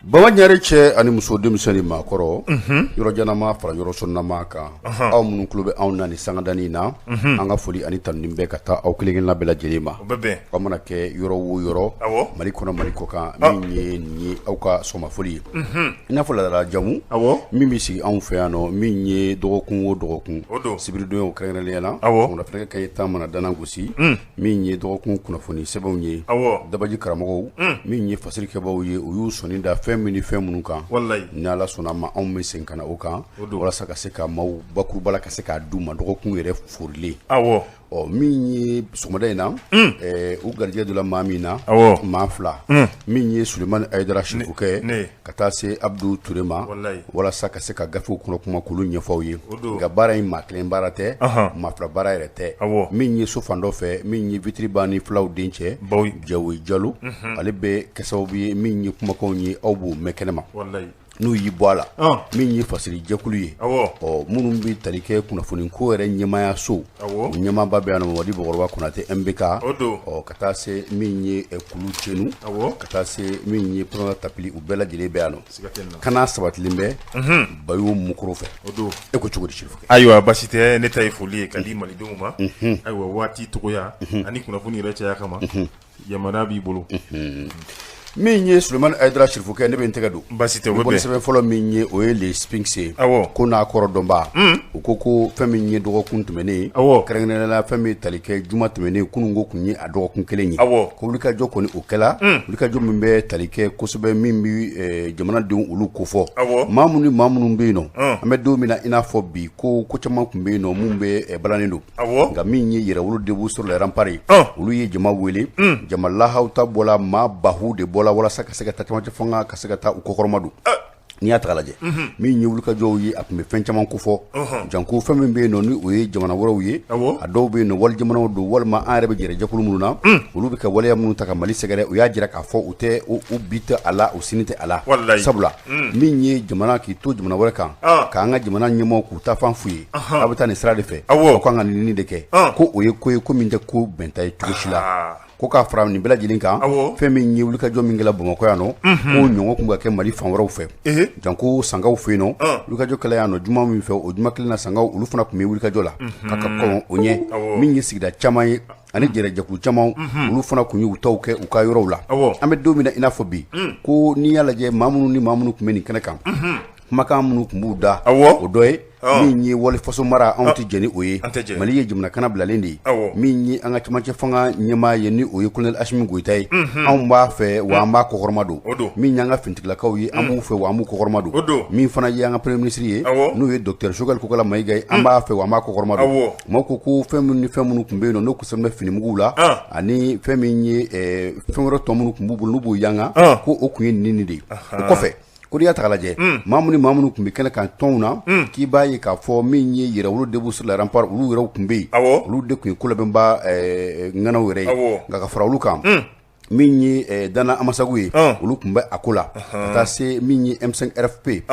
Baba ɲare cɛ ani muso denmisɛnnin maakɔrɔ yɔrɔjanama fara yɔrɔ sɔnnama kan aw minnu tulo bɛ anw na ni sangadani na an ka foli ani tanuni bɛ ka taa aw kelenkelenna bɛɛ lajɛlen ma aw mana kɛ yɔrɔ wo yɔrɔ Mali kɔnɔ Mali kɔ kan min ye nin ye aw ka sɔgɔmafoli ye i n'a fɔ ladala jamu min bɛ sigi anw fɛ yan nɔ min ye dɔgɔkun o dɔgɔkun sibiridonyaw kɛrɛnkɛrɛnnenya la fɛnɛ ka ye tan mana dana gosi min ye dɔgɔkun kunnafoni sɛbɛnw ye dabaji karamɔgɔw min ye fasirikɛbaw ye u y'u sɔnni da fɛn min ni fɛn minnu kan ni Ala sɔnna ma anw bɛ segin ka na o kan walasa ka se ka maaw bakurubala ka se k'a d'u ma dɔgɔkun yɛrɛ forilen min ye sɔgɔmada in na u garijɛgɛ donna maa min na maa fila min ye Sulemani Ayidara Sirifukɛ ka taa se Abdou Touré ma walasa ka se ka gafew kɔnɔ kuma k'olu ɲɛfɔw ye nka baara in maa kelen baara tɛ maa fila baara yɛrɛ tɛ min ye so fan dɔ fɛ min ye Vitiriba ni filaw den cɛ Jawoyi Jalo ale bɛ kɛ sababu ye min ye kumakanw ye aw b'o mɛn kɛnɛma n'u y'i bɔ a la min ye fasiri jɛkulu ye minnu bɛ tali kɛ kunnafoni ko yɛrɛ ɲɛmaaya so ɲɛmaaba bɛ yan nɔ Mamadi Bɔkɔrɔba Konate MBK ka taa se min ye Kulu Cenu ka taa se min ye Pɔrɔnna Tapili u bɛɛ lajɛlen bɛ yan nɔ kana sabatilen bɛ Bayo Mukoro fɛ e ko cogo di Sirifukɛ ayiwa basi tɛ ne ta ye foli ye ka di malidenw ma ayiwa waati togoya ani kunnafoni yɛrɛ caya kama yamana b'i bolo min ye Sulemani Ayidara Sirifukɛ ne bɛ n tɛgɛ don basi tɛ o bɛ sɛbɛn fɔlɔ min ye o ye les Sphinx ye ko n'a kɔrɔ dɔnba u ko fɛn min ye dɔgɔkun tɛmɛnen kɛrɛnkɛrɛnnenya fɛn min tali kɛ juma tɛmɛnen kunun ko kun ye a dɔgɔkun kelen ye ko wulikajɔ kɔni o kɛla wulikajɔ min bɛ tali kɛ kosɛbɛ min bɛ jamanadenw olu kofɔ maa minnu bɛ yen nɔ an bɛ don min na i n'a fɔ bi ko caman tun bɛ yen nɔ mun bɛ balannen don nka min ye yɛrɛwolo debu sur la rampari olu ye jama wele jama lahaw ta bɔla maa bahu de bɔ walasa ka se ka taa camancɛ fanga ka se ka taa u kɔkɔrɔma don n'i y'a ta lajɛ min ye wulikajɔw ye a tun bɛ fɛn caman kofɔ janko fɛn min bɛ yen nɔ ni o ye jamana wɛrɛw ye a dɔw bɛ yen nɔ wali jamanaw don walima an yɛrɛ bɛ jɛrɛ jɛkulu minnu na olu bɛ kɛ waleya minnu ta ka Mali sɛgɛrɛ u y'a jira k'a fɔ u tɛ u bi tɛ a la u sini tɛ a la sabula min ye jamana k'i to jamana wɛrɛ kan k'an ka jamana ɲɛmaaw k'u ta fan f'u ye a bɛ taa nin sira de fɛ aw kan ka nin de kɛ ko o ye ko ye ko min tɛ ko bɛnta ye cogo si la ko k'a fara nin bɛɛ lajɛlen kan fɛn min ye wulikajɔ min kɛla Bamakɔ yan nɔ ko ɲɔgɔn kun ka kɛ Mali fan wɛrɛw fɛ janko sangaw fɛ yen nɔ wulikajɔ kɛla yan nɔ juma min fɛ o juma kelen na sangaw olu fana tun bɛ wulikajɔ la ka kɔn o ɲɛ min ye sigida caman ye ani jɛrɛjɛkulu caman olu fana kun y'u taw kɛ u ka yɔrɔw la an bɛ don min na i n'a fɔ bi ko n'i y'a lajɛ maa minnu tun bɛ nin kɛnɛ kan kumakan minnu tun b'u da o dɔ ye min ye walifaso mara anw tɛ jɛni o ye Mali ye jamana kana bilalen de ye min ye an ka camancɛ fanga ɲɛmaa ye ni o ye Colonel Asimi Goyita ye anw b'a fɛ wa an b'a kɔkɔrɔma don min y'an ka finitigilakaw ye an b'u fɛ wa an b'u kɔkɔrɔma don min fana ye an ka premier ministre ye n'o ye Dr Choguel Kokala Mayiga ye an b'a fɛ wa an b'a kɔkɔrɔma don maaw ko fɛn minnu ni fɛn minnu tun bɛ yen nɔ n'o kun bɛ finimuguw la ani fɛn min ye fɛn wɛrɛ tɔ minnu tun b'u bolo n'u b'u yanga ko o kun ye nin de ye o kɔfɛ ko n'i y'a ta lajɛ maa minnu tun bɛ kɛnɛ kan tɔnw na k'i b'a ye k'a fɔ min ye yɛrɛwolo debu sur la rampari olu yɛrɛw tun bɛ yen olu de tun ye kolabɛnba ŋanaw yɛrɛ ye nka ka fara olu kan min ye Dana Amasagu ye olu tun bɛ a ko la ka taa se min ye M5 RFP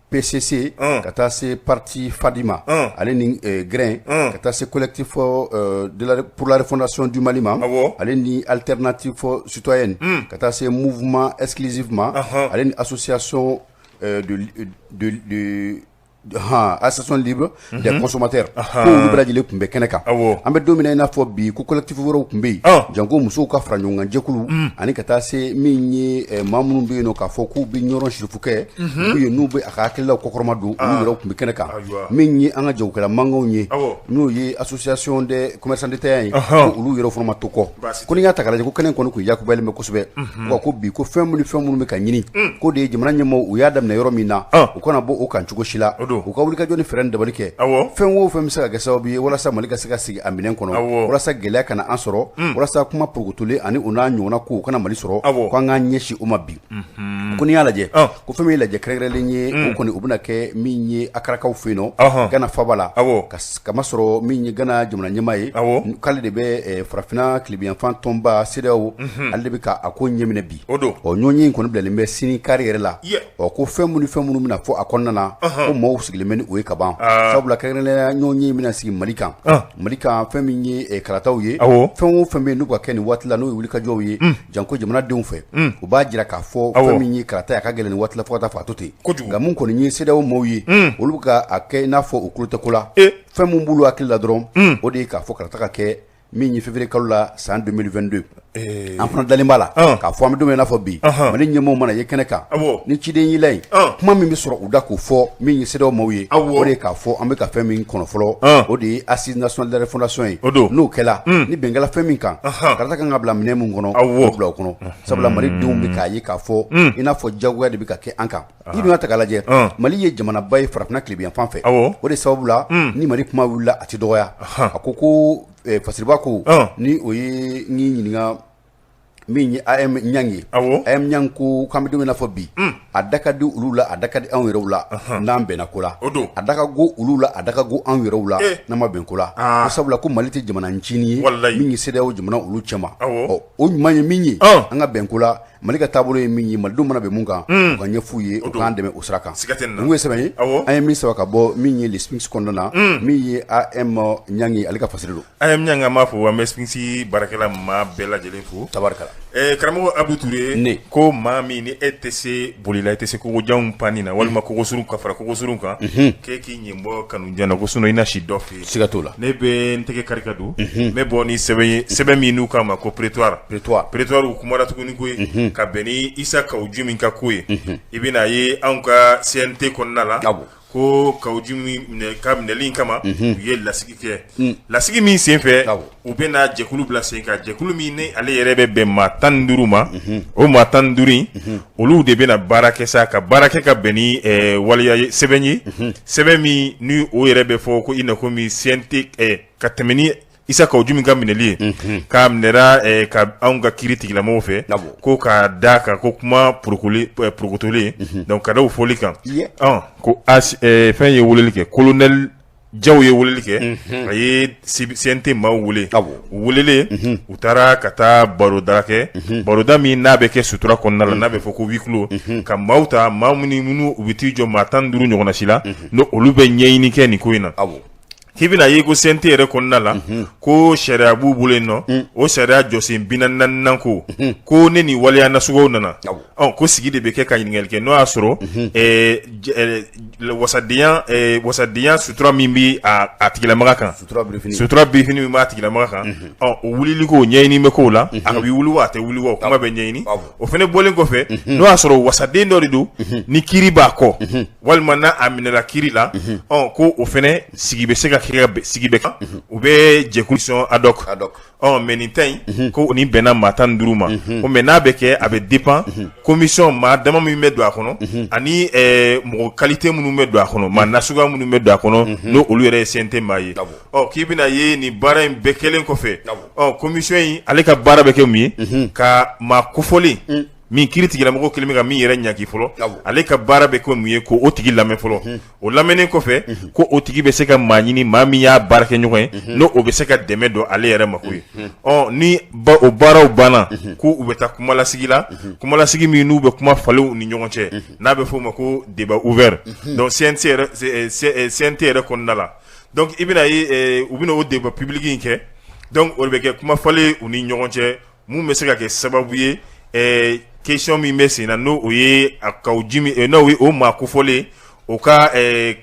PCC ka taa se parti Fadima ale ni Grain ka taa se collectif pour la refondation du Mali ma ale ni alternative citoyenne ka taa se mouvement exclusivement ale ni association association libre des consommateurs ko olu bɛɛ lajɛlen tun bɛ kɛnɛ kan an bɛ don min na i n'a fɔ bi ko collectif wɛrɛw tun bɛ yen janko musow ka fara ɲɔgɔn kan jɛkulu ani ka taa se min ye maa minnu bɛ yen nɔ k'a fɔ k'u bɛ ɲɔrɔ Sirifukɛ k'u ye n'u bɛ a ka hakililaw kɔkɔrɔma don olu yɛrɛw tun bɛ kɛnɛ kan min ye an ka jagokɛla mankanw ye n'o ye association des commerçants détaillants ye ko olu yɛrɛw fana ma to kɔ ko n'i y'a ta k'a lajɛ ko kɛnɛ kɔni kun yakubalen bɛ kosɛbɛ ko bi ko fɛn minnu bɛ ka ɲini ko de ye jamana ɲɛmaaw u y'a daminɛ yɔrɔ min na u kana bɔ o kan cogo si la u ka wulikajɔ ni fɛɛrɛ dabali kɛ fɛn o fɛn bɛ se ka kɛ sababu ye walasa Mali ka se ka sigi a minɛn kɔnɔ walasa gɛlɛya kana an sɔrɔ walasa kuma purukutulen ani o n'a ɲɔgɔnna ko u kana Mali sɔrɔ ko an k'an ɲɛsin o ma bi ko n'i y'a lajɛ ko fɛn min ye lajɛ kɛrɛnkɛrɛnlen ye o kɔni o bɛna kɛ min ye akarakaw fɛ yen nɔ Gana Faba la kama sɔrɔ min ye Gana jamana ɲɛmaa ye k'ale de bɛ farafinna kilebiyanfan tɔnba CEDEAO ale de bɛ k'a ko ɲɛminɛ bi ɲɔgɔnye in kɔni bilalen bɛ sini kari yɛrɛ la ko fɛn minnu bɛna fɔ a kɔnɔna na ko maaw sigilen bɛ ni o ye ka ban sabula kɛrɛnkɛrɛnnenya ɲɔgɔn ye bɛna sigi Mali kan fɛn min ye karataw ye fɛn o fɛn bɛ yen n'u ka kɛ nin waati la n'o ye wulikajɔw ye janko jamanadenw fɛ u b'a jira k'a fɔ fɛn min ye karata ye a ka gɛlɛn nin waati la fo ka taa fɔ a to ten nka mun kɔni ye CEDEAO maaw ye olu bɛ ka kɛ i n'a fɔ u tulo tɛ ko la fɛn mun b'olu hakili la dɔrɔn o de ye k'a fɔ karata ka kɛ min ye février kalo la san 2022 an fana dalen b'a la k'a fɔ an bɛ don min i n'a fɔ bi Mali ɲɛmɔgɔw mana ye kɛnɛ kan ni ciden y'i la yen kuma min bɛ sɔrɔ u da k'o fɔ min ye CEDEAO maaw ye o de ye k'a fɔ an bɛ ka fɛn min kɔnɔ fɔlɔ o de ye assise nationale de refondation ye n'o kɛla ni bɛn kɛla fɛn min kan karata kan ka bila minɛn min kɔnɔ o bila o kɔnɔ sabula Malidenw bɛ k'a ye k'a fɔ i n'a fɔ jagoya de bɛ ka kɛ an kan n'i dun y'a ta k'a lajɛ Mali ye jamanaba ye farafinna tile fan fɛ o de sababu la ni Mali kuma wulila a tɛ dɔgɔya a ko fasiriba ko ni o ye n'i ɲininka min ye AM Niang ye AM Niang ko k'an bɛ don min na fɔ bi a da ka di olu la a da ka di anw yɛrɛw la n'an bɛnna ko la a da ka go olu la a da ka go anw yɛrɛw la n'an ma bɛn ko la ko sabula ko Mali tɛ jamana ncinin ye min ye CEDEAO jamana olu cɛma o ɲuman ye min ye an ka bɛn ko la Mali ka taabolo ye min ye Malidenw mana bɛn mun kan u ka ɲɛf'u ye u k'an dɛmɛ o sira kan nin ye sɛbɛn ye an ye min sɛbɛn ka bɔ min ye le Sphinx kɔnɔna na min ye AM Niang ye ale ka fasiri don AM Niang an b'a fɔ an bɛ Sphinx baarakɛla maa bɛɛ lajɛlen fo tabarikala karamɔgɔ Abdou Touré ko maa min ni e tɛ se bolila i tɛ se kogojanw panni na walima kogosurun ka fara kogosurun kan k'e k'i ɲɛ bɔ kanujan na ko sinon i na si dɔ fɛ yen siga t'o la ne bɛ n tɛgɛ kari ka don n bɛ bɔ ni sɛbɛn min n'u k'a ma ko prétoire u kumara tuguni ko ye ka bɛn ni Isa Kawuju min ka ko ye i bɛna ye anw ka CNT kɔnɔna la ko Kawuju ka minɛli kama u ye lasigi kɛ lasigi min senfɛ u bɛna jɛkulu bila sen kan jɛkulu min ni ale yɛrɛ bɛ bɛn maa 15 ma o maa 15 olu de bɛna baara kɛ sa ka baara kɛ ka bɛn ni waliya sɛbɛn ye sɛbɛn min ni o yɛrɛ bɛ fɔ ko i na ko min CNT ka tɛmɛ ni Isa Kawuju min ka minɛli ye k'a minɛra ka anw ka kiiri tigilamɔgɔw fɛ ko k'a da kan ko kuma porokotolen donc ka da o fɔli kan ko fɛn ye weleli kɛ colonel Jaw ye weleli kɛ a ye CNT maaw wele u welelen u taara ka taa baroda kɛ baroda min n'a bɛ kɛ sutura kɔnɔna la n'a bɛ fɔ ko huis clos ka maaw ta maa minnu u bɛ t'i jɔ maa 15 ɲɔgɔnna si la n'o olu bɛ ɲɛɲini kɛ nin ko in na k'i bɛna ye ko CNT yɛrɛ kɔnɔna la ko sariya b'u bolo yen nɔ o sariya jɔsen 44 ko ne ni waleya nasuguw nana ko sigi de bɛ kɛ ka ɲininkali kɛ n'o y'a sɔrɔ wasadenya sutura min bɛ a tigilamaga kan sutura birifini min b'a tigilamaga kan o wulili ko ɲɛɲini bɛ k'o la a bɛ wuli wa a tɛ wuli wa o kuma bɛ ɲɛɲini o fana bɔlen kɔfɛ n'o y'a sɔrɔ wasaden dɔ de don ni kiiri b'a kɔ walima n'a a minɛla kiiri la ko o fana sigi bɛ se ka sigi bɛ kan u bɛ jɛkulu sɔn ad hoc mais nin ta in ko ni bɛnna maa 15 ma ko mais n'a bɛ kɛ a bɛ dépend commission maa dama min bɛ don a kɔnɔ ani mɔgɔ qualité minnu bɛ don a kɔnɔ maa nasuguya minnu bɛ don a kɔnɔ n'o olu yɛrɛ ye CNT maa ye k'i bɛna ye nin baara in bɛɛ kɛlen kɔfɛ commission in ale ka baara bɛ kɛ mun ye ka maa kofɔlen min kiiri tigilamɔgɔ kelen bɛ ka min yɛrɛ ɲagi fɔlɔ ale ka baara bɛ kɛ mun ye ko o tigi lamɛn fɔlɔ o lamɛnnen kɔfɛ ko o tigi bɛ se ka maa ɲini maa min y'a baara kɛ ɲɔgɔn ye n'o o bɛ se ka dɛmɛ don ale yɛrɛ ma ko ye ni o baaraw banna ko u bɛ taa kumalasigi la kumalasigi min n'u bɛ kuma falen u ni ɲɔgɔn cɛ n'a bɛ f'o ma ko débat ouvert donc CNT yɛrɛ kɔnɔna la donc i bɛna ye u bɛna o débat public in kɛ donc o de bɛ kɛ kuma falen u ni ɲɔgɔn cɛ mun bɛ se ka kɛ sababu ye question min bɛ sen na n'o o ye a Kawuju min n'o ye o maa kofɔlen o ka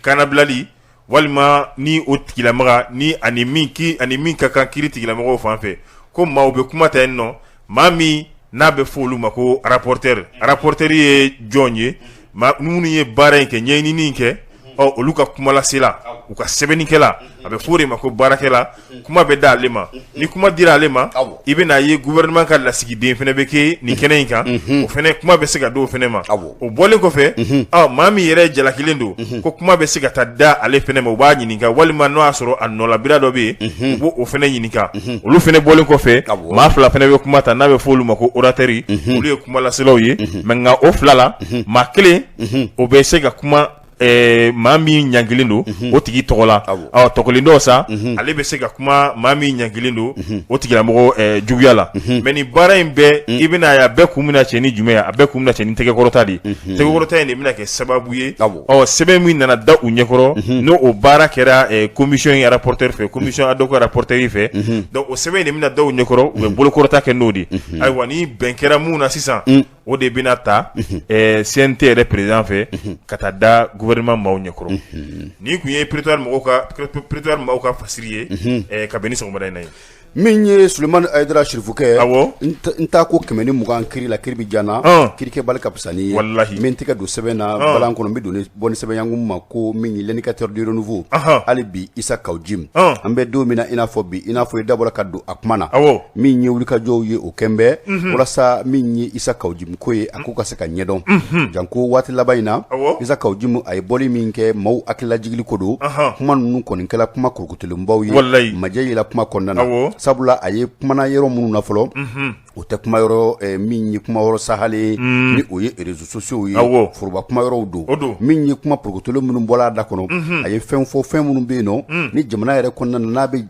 kanabilali walima ni o tigilamaga ni ani min ka kan kiiri tigilamɔgɔw fan fɛ ko maaw bɛ kuma ta yen nɔ maa min n'a bɛ fɔ olu ma ko rapporteur ye jɔn ye minnu ye baara in kɛ ɲɛɲinini in kɛ olu ka kumalasela u ka sɛbɛnnikɛla a bɛ fɔ de ma ko baarakɛla kuma bɛ da ale ma ni kuma dira ale ma i bɛna ye gouvernement ka lasigiden fana bɛ kɛ nin kɛnɛ in kan o fana kuma bɛ se ka do o fana ma o bɔlen kɔfɛ maa min yɛrɛ jalakilen don ko kuma bɛ se ka taa da ale fana ma u b'a ɲininka walima n'o y'a sɔrɔ a nɔlabira dɔ bɛ yen u b'o o fana ɲininka olu fana bɔlen kɔfɛ maa 2 fana bɛ kuma ta n'a bɛ fɔ olu ma ko orateur olu ye kumalaselaw ye mais nka o 2 la maa 1 o bɛ se ka kuma maa min ɲangilen don o tigi tɔgɔ la tɔgɔlen dɔ sa ale bɛ se ka kuma maa min ɲangilen don o tigilamɔgɔ juguya la mais ni baara in bɛɛ i bɛna ye a bɛɛ kun bɛna cɛ ni jumɛn ye a bɛɛ kun bɛna cɛ ni tɛgɛkɔrɔta de ye tɛgɛkɔrɔta in de bɛna kɛ sababu ye sɛbɛn min nana da u ɲɛkɔrɔ n'o o baara kɛra commission in rapporteur fɛ commission ad hoc rapporteur fɛ donc o sɛbɛn in de bɛna da u ɲɛkɔrɔ u bɛ bolokɔrɔta kɛ n'o de ayiwa ni bɛn kɛra mun na sisan o de bɛna ta CNT yɛrɛ président fɛ ka taa da gouvernement maaw ɲɛkɔrɔ ni kun ye prétoire maaw ka fasiri ye ka bɛn ni sɔgɔmada in na ye min ye Sulemani Ayidara Sirifukɛ n t'a ko 120 kiri la kiri bi janna kiri kɛ bali ka fisa ni ye min tɛgɛ don sɛbɛn na balan kɔnɔ n bɛ bɔ ni sɛbɛn yangun ma ko min ye l'indicateur du renouveau hali bi Isa Kawjim an bɛ don min na i n'a fɔ bi i n'a fɔ i dabɔra ka don a kuma na min ye wulikajɔw ye o kɛnbɛ walasa min ye Isa Kawjim ko ye a ko ka se ka ɲɛdɔn janko waati laban in na Isa Kawjim a ye bɔli min kɛ maaw hakililajigili ko don kuma ninnu kɔni kɛla kuma kurukutelenbaw ye majɛ yela kuma kɔnɔna na sabula a ye kumana yɔrɔ minnu na fɔlɔ o tɛ kuma yɔrɔ min ye kuma yɔrɔ sahale ni o ye réseaux sociaux ye foroba kuma yɔrɔw don min ye kuma purukutolo minnu bɔla da kɔnɔ a ye fɛn fɔ fɛn minnu bɛ yen nɔ ni jamana yɛrɛ kɔnɔna na n'a bɛ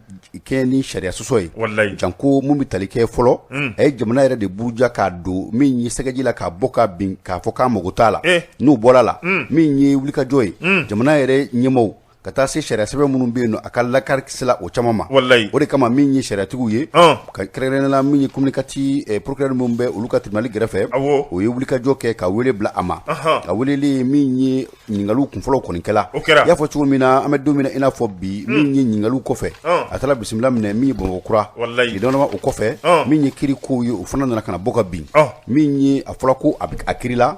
kɛ ni sariya sɔsɔ ye janko mun bɛ tali kɛ fɔlɔ a ye jamana yɛrɛ de buruja k'a don min ye sɛgɛji la k'a bɔ k'a bin k'a fɔ k'a mago t'a la n'o bɔra la min ye wulikajɔ ye jamana yɛrɛ ɲɛmaaw ka taa se sariya sɛbɛn minnu bɛ yen nɔ a ka lakari kisila o caman ma o de kama min ye sariatigiw ye ka kɛrɛnkɛrɛnnenya min ye communicati procureur minnu bɛ olu ka tribunal gɛrɛfɛ o ye wulikajɔ kɛ ka wele bila a ma a weleli min ye ɲininkaliw kunfɔlɔw kɔni kɛla i y'a fɔ cogo min na an bɛ don min na i n'a fɔ bi min ye ɲininkaliw kɔfɛ a taara bisimila minɛ min ye Bamakɔkura tile damadama o kɔfɛ min ye kiri kow ye o fana nana ka na bɔ ka bin min ye a fɔra ko a kiri la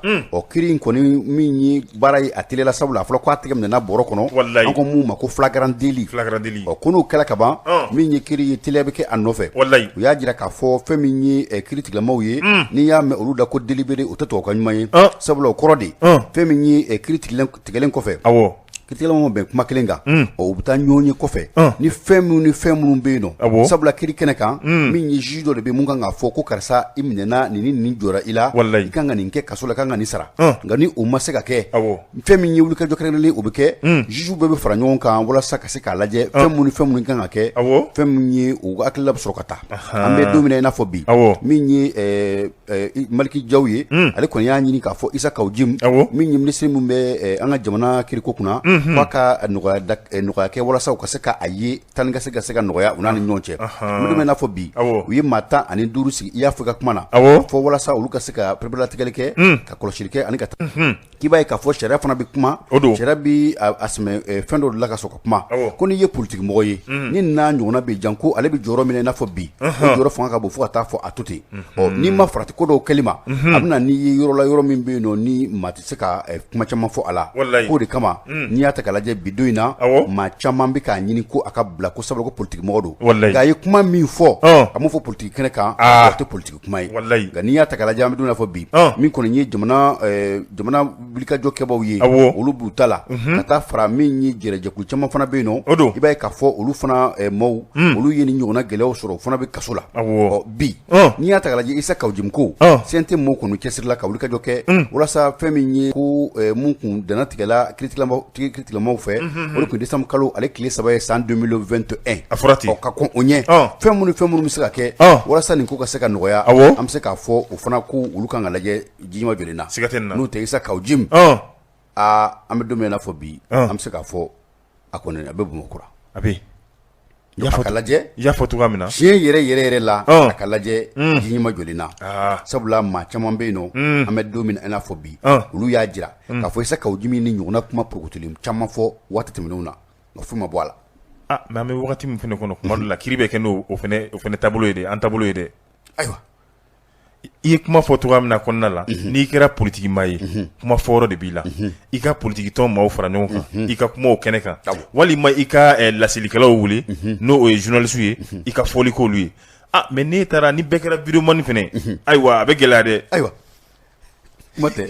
kiri in kɔni min ye baara ye a teliyala sabula a fɔra ko a tɛgɛ minɛna bɔrɔ kɔnɔ ko mun ma ko flagrant délit ko n'o kɛla ka ban min ye kiri ye teliya bɛ kɛ a nɔfɛ u y'a jira k'a fɔ fɛn min ye kiri tigilamaw ye n'i y'a mɛn olu da ko délibéré o tɛ tubabu kan ɲuman ye sabula o kɔrɔ de fɛn min ye kiri tigɛlen kɔfɛ kiiritigɛlaw bɛn kuma kelen kan u bɛ taa ɲɔgɔn ye kɔfɛ ni fɛn minnu bɛ yen nɔ sabula kiri kɛnɛ kan min ye juge dɔ de bɛ mun kan k'a fɔ ko karisa i minɛna nin jɔra i la i kan ka nin kɛ kaso la i kan ka nin sara nka ni o ma se ka kɛ fɛn min ye wulikajɔ kɛrɛnkɛrɛnlen o bɛ kɛ juge bɛɛ bɛ fara ɲɔgɔn kan walasa ka se k'a lajɛ fɛn minnu kan ka kɛ fɛn min ye u hakilila bɛ sɔrɔ ka taa an bɛ don min na i n'a fɔ bi min ye Maliki Jaw ye ale kɔni y'a ɲini k'a fɔ Isa Kawjim min ye minisiri min bɛ an ka jamana kiriko kunna k'a ka nɔgɔya kɛ walasa u ka se ka a ye tan ka se ka nɔgɔya u n'a ni ɲɔgɔn cɛ minnu bɛ n'a fɔ bi u ye maa 15 sigi i y'a fɔ i ka kuma na fɔ walasa olu ka se ka pereperelatigɛli kɛ ka kɔlɔsili kɛ ani ka taa k'i b'a ye k'a fɔ sariya fana bɛ kuma sariya bɛ a sɛmɛ fɛn dɔ de la ka sɔrɔ ka kuma ko n'i ye politique mɔgɔ ye ni n'a ɲɔgɔnna bɛ jan ko ale bɛ jɔyɔrɔ min na i n'a fɔ bi o jɔyɔrɔ fanga ka bon fo ka taa fɔ a to ten n'i ma farati ko dɔw kɛli ma a bɛna n'i ye yɔrɔ la yɔrɔ min bɛ yen nɔ ni maa tɛ se ka kuma caman fɔ a la k'o de kama n'i y'a ta k'a lajɛ bi don in na maa caman bɛ k'a ɲini ko a ka bila ko sabula ko politique mɔgɔ don nka a ye kuma min fɔ a m'o fɔ politique kɛnɛ kan o tɛ politique kuma ye nka n'i y'a ta k'a lajɛ an bɛ don n'a fɔ bi min kɔni ye jamana wulikajɔ kɛbaaw ye olu b'u ta la ka taa fara min ye jɛrɛjɛkulu caman fana bɛ yen nɔ i b'a ye k'a fɔ olu fana maaw olu ye ni ɲɔgɔnna gɛlɛyaw sɔrɔ o fana bɛ kaso la bi n'i y'a ta k'a lajɛ Isa Kawjim ko CNT maaw kɔni cɛsirila ka wulikajɔ kɛ walasa fɛn min ye ko mun kun dana tigɛla kiiritigilamaw fɛ o de kun décembre kalo ale tile 3 ye san 2021 a fɔra ten ka kɔn o ɲɛ fɛn minnu bɛ se ka kɛ walasa nin ko ka se ka nɔgɔya an bɛ se k'a fɔ o fana ko olu kan ka lajɛ jiɲɛma jɔlen na n'o tɛ Isa Kawjim an bɛ don min na fɔ bi an bɛ se k'a fɔ a kɔni a bɛ Bamakɔ a bɛ a ka lajɛ i y'a fɔ cogoya min na tiɲɛ yɛrɛ la a ka lajɛ jiɲɛma jɔlen na sabula maa caman bɛ yen nɔ an bɛ don min na i n'a fɔ bi olu y'a jira k'a fɔ Isa Kawjim ni ɲɔgɔnna kuma porokotolen caman fɔ waati tɛmɛnenw na nka foyi ma bɔ a la mais an bɛ wagati min fana kɔnɔ kuma dɔ la kiiri bɛ kɛ n'o fana taabolo ye dɛ an taabolo ye dɛ ayiwa i ye kuma fɔ cogoya min na kɔnɔna la n'i kɛra politiki maa ye kuma fɔyɔrɔ de b'i la i ka politiki tɔn maaw fara ɲɔgɔn kan i ka kumaw kɛnɛ kan walima i ka lasilikɛlaw wele n'o ye journaliste ye i ka fɔli k'olu ye mais n'e taara ni bɛɛ kɛra vidéoman fɛnɛ ayiwa a bɛ gɛlɛya dɛ ayiwa kuma tɛ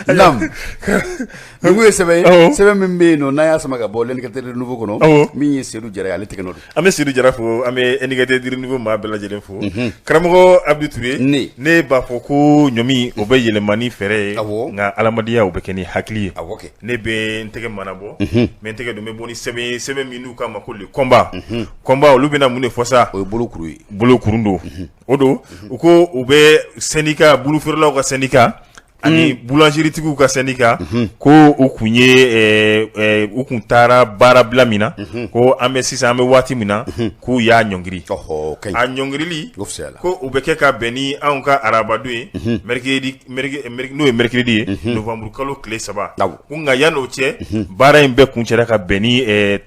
Nam. Nugu sebe min be no na ya sama ka bo l'indicateur de nouveau kono min yi Seydou Jara ale tekeno ame Seydou Jara fo ame indicateur de nouveau ma bela jelen fo Karamogo Abdou Touré ne ba fo ko nyomi o be yelemani fere nga alamadiya o be keni hakli ne be ntege manabo me ntege do me boni sebe minu ka makole combat o lubina mune fosa o bolo kurundo odo uko o be syndicat bulu ferlaw ka syndicat ani boulangerie tigiw ka syndicat ko u kunye u kun taara baara bila min na ko an bɛ sisan an bɛ waati min na k'u y'a ɲɔngiri a ɲɔngirili ko u bɛ kɛ ka bɛn ni anw ka arabado ye n'o ye mercredi ye novembre kalo tile 3 ko nka yan'o cɛ baara in bɛɛ kun cɛla ka bɛn ni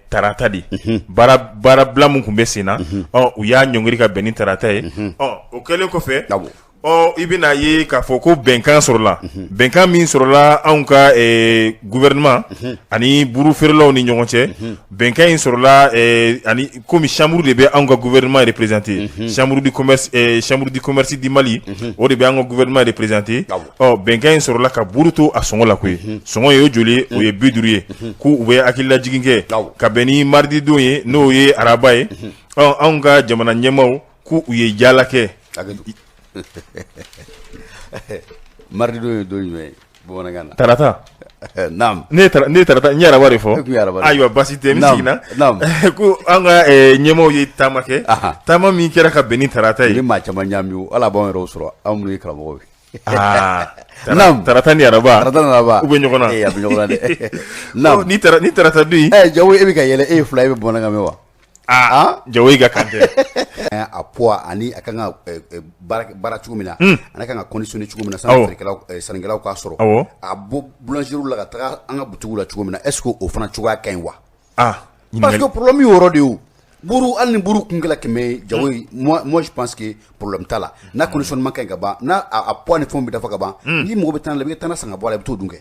tarata de baara bila min kun bɛ sen na u y'a ɲɔngiri ka bɛn ni tarata ye o kɛlen kɔfɛ i bɛna ye k'a fɔ ko bɛnkan sɔrɔla bɛnkan min sɔrɔla anw ka gouvernement ani buru feerelaw ni ɲɔgɔn cɛ bɛnkan in sɔrɔla ani komi chambre de bɛ anw ka gouvernement représenté chambre du commerce du Mali o de bɛ anw ka gouvernement représenté bɛnkan in sɔrɔla ka buru to a sɔngɔ la koyi sɔngɔ ye o joli o ye 50 ye k'u bɛ hakililajigin kɛ ka bɛn ni mardi don ye n'o ye araba ye anw ka jamana ɲɛmaw k'u ye yaala kɛ mardi do jumɛn bamanankan na tarata nam ne tarata n yɛrɛ wari fɔ ayiwa basi tɛ n sigina ko an ka ɲɛmaw ye taama kɛ taama min kɛra ka bɛn ni tarata ye ni maa caman ɲaami o ala b'anw yɛrɛw sɔrɔ anw minnu ye karamɔgɔw ye nam tarata ni araba u bɛ ɲɔgɔn na a bɛ ɲɔgɔn na dɛ nam ni tarata dun ye jawo e bɛ ka yɛlɛ e ye fila e bɛ bamanankan mɛn wa jawo ka kan tɛ a poids ani a kan ka baara cogo min na ani kan ka conditionner cogo min na sannikɛlaw k'a sɔrɔ a bɔ boulangerie la ka taga an ka boutique la cogo min na est ce que o fana cogoya ka ɲi wa parce que problème y'o yɔrɔ de ye buru hali ni buru kun kɛla kɛmɛ jawo moi je pense que problème t'a la n'a conditionnement ka ɲi ka ban n'a a poids ni fɛnw bɛ dafa ka ban n'i mago bɛ tan la i bɛ tan san ka bɔ a la i bɛ t'o dun kɛ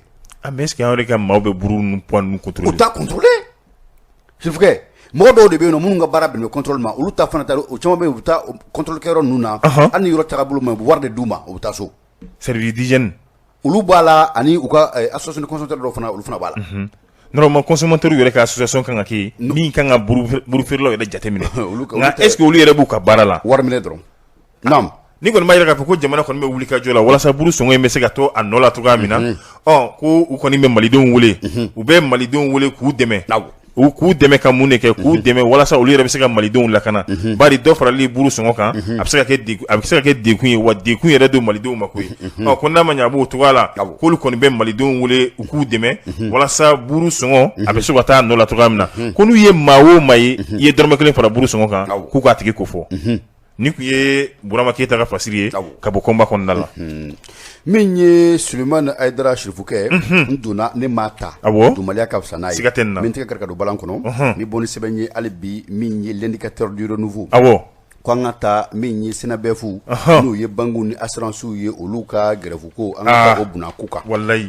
mais est ce que anw yɛrɛ ka maaw bɛ buru ni poids ninnu contrôler o t'a contrôler s'il vous plaît mɔgɔ dɔw de bɛ yen nɔ minnu ka baara bɛnnen bɛ contrôle ma olu ta fana ta o caman bɛ yen u bɛ taa contrôle kɛyɔrɔ ninnu na hali ni yɔrɔ tagabolo ma u bɛ wari de d'u ma u bɛ taa so service d'hygiène olu b'a la ani u ka association de consommateurs dɔw fana olu fana b'a la normalement consommateur yɛrɛ ka association kan ka kɛ min kan ka buru feerelaw yɛrɛ jateminɛ nka est ce que olu yɛrɛ b'u ka baara la wari minɛ dɔrɔn naam ni kɔni b'a yɛrɛ k'a fɔ ko jamana kɔni bɛ wuli ka jɔ la walasa buru sɔngɔ in bɛ se ka to a nɔ la cogoya min na ko u kɔni bɛ malidenw wele u bɛ malidenw wele k'u dɛmɛ k'u dɛmɛ ka mun de kɛ k'u dɛmɛ walasa olu yɛrɛ bɛ se ka malidenw lakana bari dɔ farali buru sɔngɔ kan a bɛ se ka kɛ dekun ye wa dekun yɛrɛ don malidenw ma koyi ko n'a ma ɲɛ a b'o cogoya la k'olu kɔni bɛ malidenw wele u k'u dɛmɛ walasa buru sɔngɔ a bɛ se ka taa nɔ la cogoya min na ko n'u ye maa o maa ye i ye dɔrɔmɛ 1 fara buru sɔngɔ kan k'u k'a tigi ko fɔ ni kun ye Burama Keyita ka fasiri ye ka bɔ combat kɔnɔna la min ye Sulemani Ayidara Sirifukɛ n donna ne m'a ta donbaliya ka fisa n'a ye min tɛgɛ kɛra ka don balan kɔnɔ ni bɔ ni sɛbɛn ye hali bi min ye l'indicateur du renouveau ko an ka taa min ye Senabefu n'o ye banques ni assurances ye olu ka grève ko an ka o bunna ko kan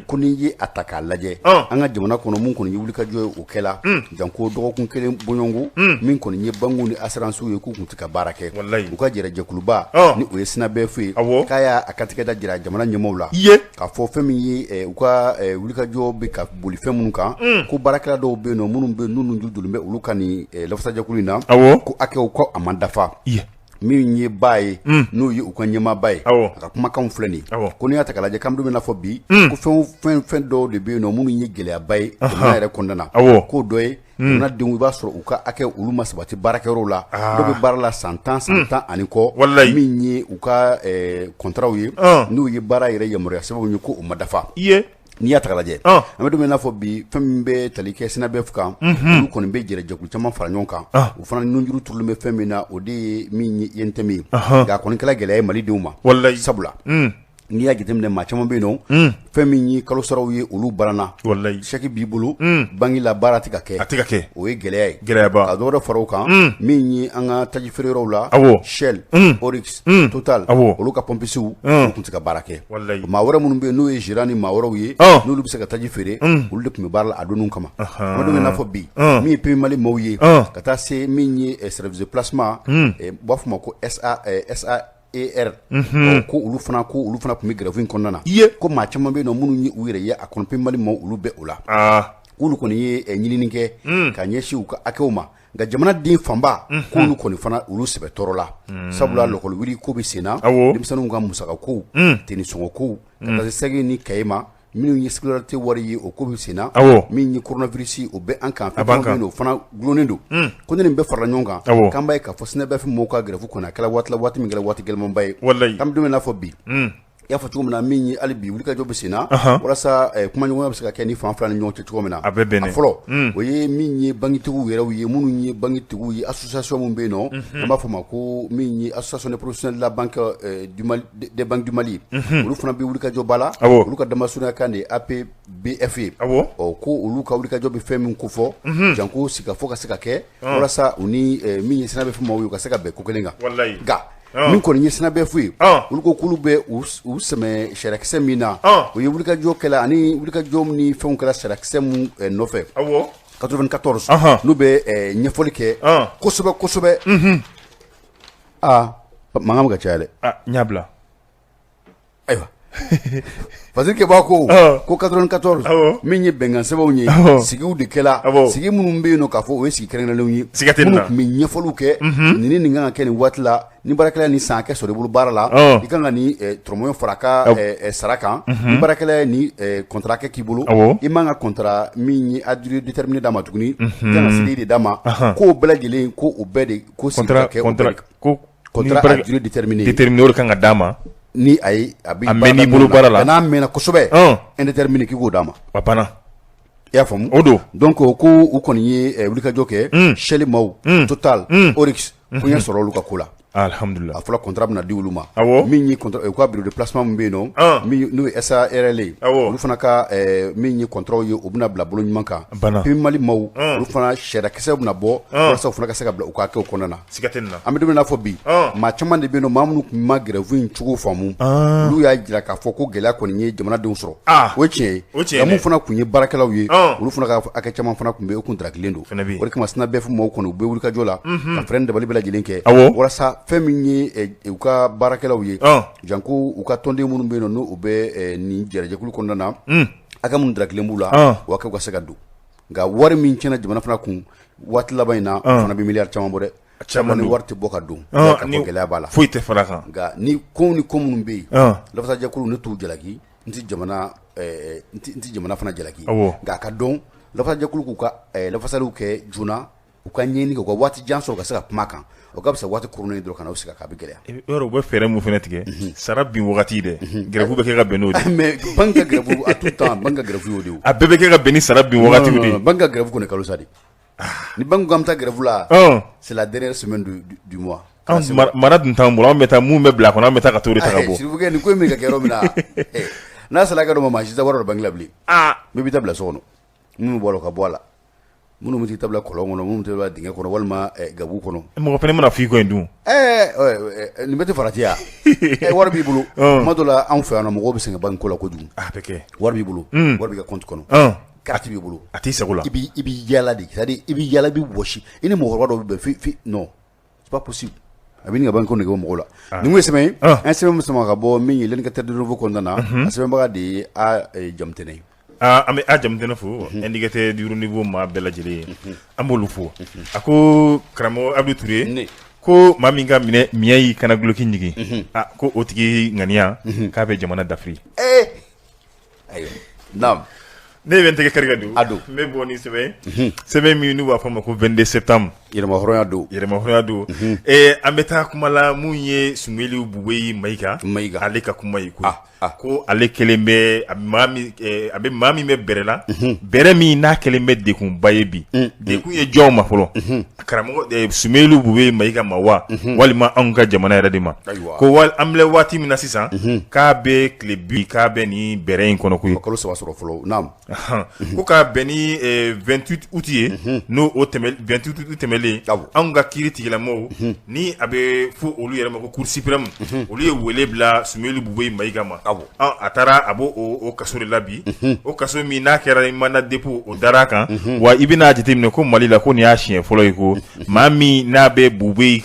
ko n'i ye a ta k'a lajɛ an ka jamana kɔnɔ mun kɔni ye wulikajɔ ye o kɛla janko dɔgɔkun kelen bɔɲɔngo min kɔni ye banques ni assurances ye k'u kun tɛ ka baara kɛ u ka jɛrɛjɛkuluba ni o ye Senabefu ye k'a y'a kantigɛ da jira jamana ɲɛmaaw la k'a fɔ fɛn min ye u ka wulikajɔ bɛ ka boli fɛn minnu kan ko baarakɛla dɔw bɛ yen nɔ minnu bɛ n'u jujɔlen bɛ olu ka nin lafasajɛkulu in na ko hakɛw ko a man dafa min ye ba ye n'o ye u ka ɲɛmaaba ye a ka kumakanw filɛ nin ko n'i y'a ta k'a lajɛ k'an bɛ n'a fɔ bi ko fɛn dɔw de bɛ yen nɔ minnu ye gɛlɛyaba ye jamana yɛrɛ kɔnɔna na k'o dɔ ye jamanadenw i b'a sɔrɔ u ka hakɛ olu ma sabati baarakɛyɔrɔw la dɔw bɛ baara la san 10 ani kɔ min ye u ka contrats ye n'u ye baara yɛrɛ yamaruya sɛbɛnw ye ko o ma dafa n'i y'a ta k'a lajɛ an bɛ don min n'a fɔ bi fɛn min bɛ tali kɛ Senabefu kan olu kɔni bɛ jɛrɛjɛkulu caman fara ɲɔgɔn kan o fana nunjuru turulen bɛ fɛn min na o de ye min ye INTM ye nka a kɔni kɛla gɛlɛya ye malidenw ma sabula n'i y'a jateminɛ maa caman bɛ yen nɔ fɛn min ye kalo saraw ye olu baranna chèque b'i bolo banque la baara tɛ ka kɛ o ye gɛlɛya ye ka dɔ wɛrɛ fara o kan min ye an ka taji feere yɔrɔw la Shell Oryx Total olu ka pompisiw olu tun tɛ ka baara kɛ maa wɛrɛ minnu bɛ yen n'o ye gérant ni maa wɛrɛw ye n'olu bɛ se ka taji feere olu de tun bɛ baara la a donninw kama an bɛ don min na fɔ bi min ye Pays Mali maaw ye ka taa se min ye service de placement u b'a fɔ o ma ko ko olu fana kun bɛ grève in kɔnɔna na ko maa caman bɛ yen nɔ minnu ye u yɛrɛ ye a kɔnɔ Mali ma olu bɛ o la k'olu kɔni ye ɲinini kɛ ka ɲɛsin u ka hakɛw ma nka jamana den fanba k'olu kɔni fana olu sɛbɛ tɔɔrɔ la sabula lɔkɔli wuli ko bɛ sen na denmisɛnninw ka musaka kow tenisɔngɔ kow ka taa se sɛgɛ ni kaye ma minnu ye scolarité wari ye o ko bɛ sen na min ye coronavirus o bɛ an kan fɛn o fana gulonnen don ko ne nin bɛɛ farala ɲɔgɔn kan k'an b'a ye k'a fɔ SYNABF mɔgɔw ka grève kɔnɔ a kɛla waati min kɛla waati gɛlɛmanba ye k'an bɛ don min na fɔ bi i y'a fɔ cogo min na min ye hali bi wulikajɔ bɛ sen na walasa kumaɲɔgɔnya bɛ se ka kɛ ni fan fila ni ɲɔgɔn cɛ cogo min na a fɔlɔ o ye min ye bangitigiw yɛrɛw ye minnu ye bangitigiw ye association min bɛ yen nɔ an b'a fɔ ma ko min ye association des professionnels de la banque des banques du Mali olu fana bɛ wulikajɔ ba la olu ka damasuriya kan de APBF ye ko olu ka wulikajɔ bɛ fɛn min ko fɔ janko sigikafɔ ka se ka kɛ walasa u ni min ye SYNABF maaw ye u ka se ka bɛn ko kelen kan nka min kɔni ye SYNABF ye olu ko k'olu bɛ u sɛmɛ sariyakisɛ min na o ye wulikajɔ kɛla ani wulikajɔ ni fɛnw kɛla sariyakisɛ mun nɔfɛ 94 n'u bɛ ɲɛfɔli kɛ kosɛbɛ mankan bɛ ka caya dɛ n y'a bila ayiwa Fazil b'a ko 94 min ye bɛnkan sɛbɛnw ye sigiw de kɛla sigi minnu bɛ yen nɔ k'a fɔ o ye sigi kɛrɛnkɛrɛnlenw ye minnu tun bɛ ɲɛfɔliw kɛ nin kan ka kɛ nin waati la ni baarakɛla ni san hakɛ sɔrɔ i bolo baara la i kan ka ni tɔrɔmɔɲɔ fara ka sara kan ni baarakɛla ye ni contrat kɛ k'i bolo i man ka contrat min ye a durée déterminée d'a ma tuguni i kan ka CDI de d'a ma k'o bɛɛ lajɛlen ko o bɛɛ de ko sigi ka kɛ contrat à durée déterminée o de kan ka d'a ma ni a ye a bɛ n'i bolo baara la n'a mɛnna kosɛbɛ indéterminé k'i k'o d'a ma a banna i y'a faamu o don donc ko u kɔni ye wulikajɔ kɛ Shell maaw Total Oryx ko ɲɛ sɔrɔ olu ka ko la alhamdulillah a fɔra contrat bɛna di olu ma min ye contrat u ka bureau de placement min bɛ yen nɔ n'o ye SARL olu fana ka min ye contrat ye o bɛna bila bolo ɲuman kan Pays Mali maaw olu fana sariyakisɛw bɛna bɔ walasa u fana ka se ka bila u ka kɛw kɔnɔna na an bɛ don min na fɔ bi maa caman de bɛ yen nɔ maa minnu tun ma grève in cogo faamu olu y'a jira k'a fɔ ko gɛlɛya kɔni ye jamanadenw sɔrɔ o ye tiɲɛ ye nka mun fana tun ye baarakɛlaw ye olu fana ka hakɛ caman fana tun bɛ yen o tun darakilen don o de kama SYNABF maaw kɔni u bɛ wulikajɔ la ka fɛɛrɛ dabali bɛɛ lajɛlen kɛ walasa fɛn min ye u ka baarakɛlaw ye janko u ka tɔnden minnu bɛ yen nɔ n'u bɛ nin jɛrɛjɛkulu kɔnɔna na hakɛ minnu darakilen b'u la o hakɛw ka se ka don nka wari min tiɲɛna jamana fana kun waati laban in na fana bɛ miliyari caman bɔ dɛ caman ni wari tɛ bɔ ka don ka fɔ gɛlɛya b'a la foyi tɛ fara kan nka ni ko minnu bɛ yen lafasajɛkulu ne t'u jalaki n tɛ jamana fana jalaki nka a ka dɔn lafasajɛkulu k'u ka lafasaliw kɛ joona u ka ɲɛɲini kɛ u ka waati jan sɔrɔ ka se ka kuma kan o ka bisa waati kurunin dɔrɔn kana o sigi k'a bɛ gɛlɛya yɔrɔ u bɛ fɛɛrɛ mun fana tigɛ sara bin wagati dɛ grève bɛ kɛ ka bɛn n'o de mais banque ka grève a tout temps banque ka grève y'o de ye a bɛɛ bɛ kɛ ka bɛn ni sara bin wagatiw de banque ka grève kɔni kalo sa de ni banque ko an bɛ taa grève la c'est la dernière semaine du mois mara dun t'an bolo an bɛ taa mun bɛ bila a kɔnɔ an bɛ taa ka t'o de ta ka bɔ s'il vous plaît nin ko in bɛ ka kɛ yɔrɔ min na n'a sera ka dɔ ma maa si tɛ wari dɔ banque la bilen bɛɛ b'i ta bila so kɔnɔ minnu bɔ a la ka bɔ a la minnu bɛ t'i ta bila kɔlɔn kɔnɔ minnu tɛ bila dingɛ kɔnɔ walima gabugu kɔnɔ mɔgɔ fana mana fɔ i kɔ yen dun nin bɛ tɛ farati yan wari b'i bolo tuma dɔ la anw fɛ yan nɔ mɔgɔw bɛ sɛgɛn banque ko la kojugu a bɛ kɛ wari b'i bolo wari b'i ka compte kɔnɔ carte b'i bolo a t'i sago la i b'i yaala de c'est-à-dire i b'i yaala i b'i wɔsi i ni mɔgɔkɔrɔba dɔw bɛ bɛn fi non c'est pas possible a bɛ nin ka banque ko nege bɔ mɔgɔw la nin ko ye sɛbɛn ye an ye sɛbɛn min sama ka bɔ min ye l'éducateur de nouveau kɔnɔna na a sɛbɛnbaga de ye a Jamutɛnɛ ye an bɛ a Jamutɛnɛ fo indicateur du niveau maa bɛɛ lajɛlen an b'olu fo a ko karamɔgɔ Abidu Ture ko maa min ka miɲɛ y'i kana guloki ɲigin ko o tigi ŋaniya k'a bɛ jamana dafiri ayiwa naam ne bɛ n tɛgɛ kari ka don n bɛ bɔ ni sɛbɛn min n'u b'a fɔ a ma ko 22 septembre yɛrɛmahɔrɔnya don an bɛ taa kuma la mun ye Sumeli Bubeyi Mayiga ale ka kuma ye ko ale kelen bɛ a bɛ maa min bɛ bɛrɛ la bɛrɛ min n'a kelen bɛ dekunba ye bi dekun ye jɔnw ma fɔlɔ karamɔgɔ Sumeli Bubeyi Mayiga ma wa walima anw ka jamana yɛrɛ de ma ko an bɛ waati min na sisan k'a bɛ tile bi k'a bɛ nin bɛrɛ in kɔnɔ ko ye kalo 3 sɔrɔ fɔlɔ naam ko k'a bɛn ni 28 août ye n'o 28 août tɛmɛlen kelen anw ka kiiri tigilamaw ni a bɛ fo olu yɛrɛ ma ko cour suprême olu ye wele bila Sumaworo Buboyi Mayiga ma a taara a b'o o kaso de la bi o kaso min n'a kɛra mandat dépôt o dar'a kan wa i bɛna jateminɛ ko Mali la ko nin y'a siɲɛ fɔlɔ ye ko maa min n'a bɛ Buboyi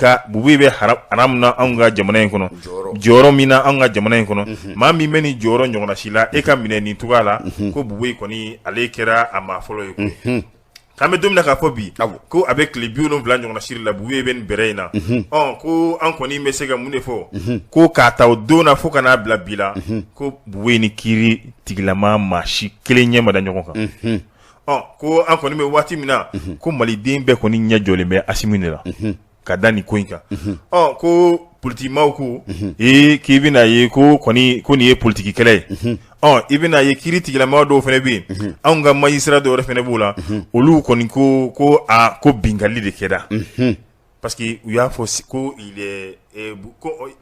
bɛ haram na anw ka jamana in kɔnɔ jɔyɔrɔ min na anw ka jamana in kɔnɔ maa min bɛ nin jɔyɔrɔ ɲɔgɔnna si la e ka minɛ nin cogoya la ko Buboyi kɔni ale kɛra a maa fɔlɔ ye ko k'an bɛ don min na k'a fɔ bi ko a bɛ tile 70 ɲɔgɔnna siri la Buboyi bɛ nin bɛrɛ in na ko an kɔni bɛ se ka mun de fɔ ko k'a ta o don na fo ka n'a bila bi la ko Buboyi ni kiiri tigilama maa si kelen ɲɛ ma da ɲɔgɔn kan ko an kɔni bɛ waati min na ko maliden bɛɛ kɔni ɲɛ jɔlen bɛ Asimi de la ka da nin ko in kan ko politikimaw ko k'i bɛna ye ko nin ye politiki kɛlɛ ye i bɛna ye kiiri tigilama dɔw fana bɛ yen anw ka magistrat dɔw yɛrɛ fana b'o la olu kɔni ko bingali de kɛra parce que u y'a fɔ ko u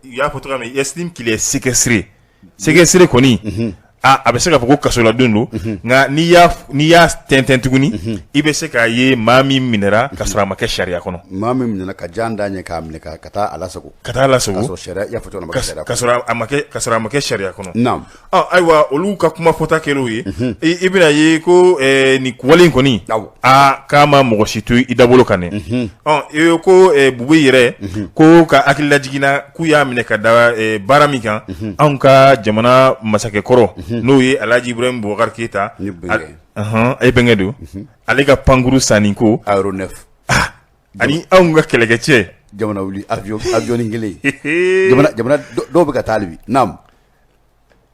y'a fɔ cogoya min il estime qu'il est séquestré kɔni a bɛ se k'a fɔ ko kasoladon don nka n'i y'a tɛntɛn tuguni i bɛ se k'a ye maa min minɛra ka sɔrɔ a ma kɛ sariya kɔnɔ maa min minɛra ka jan da ɲɛ k'a minɛ ka taa a lasago ka sɔrɔ sariya y'a fɔ cogo min na ka sɔrɔ a ma kɛ sariya kɔnɔ naam ayiwa olu ka kuma fɔta kɛr'o ye i bɛna ye ko nin wale in kɔni k'a ma mɔgɔ si to i dabolo kan dɛ ko Buboyi yɛrɛ ko ka hakili lajiginna k'u y'a minɛ ka da baara min kan anw ka jamana masakɛ kɔrɔ n'o ye Alhaji Ibrahim Boubacar Keita e bɛnkɛ don ale ka pankuru sanni ko aéronef ani anw ka kɛlɛkɛcɛ jamana wuli avion kelen jamana dɔw bɛ ka taa bi naam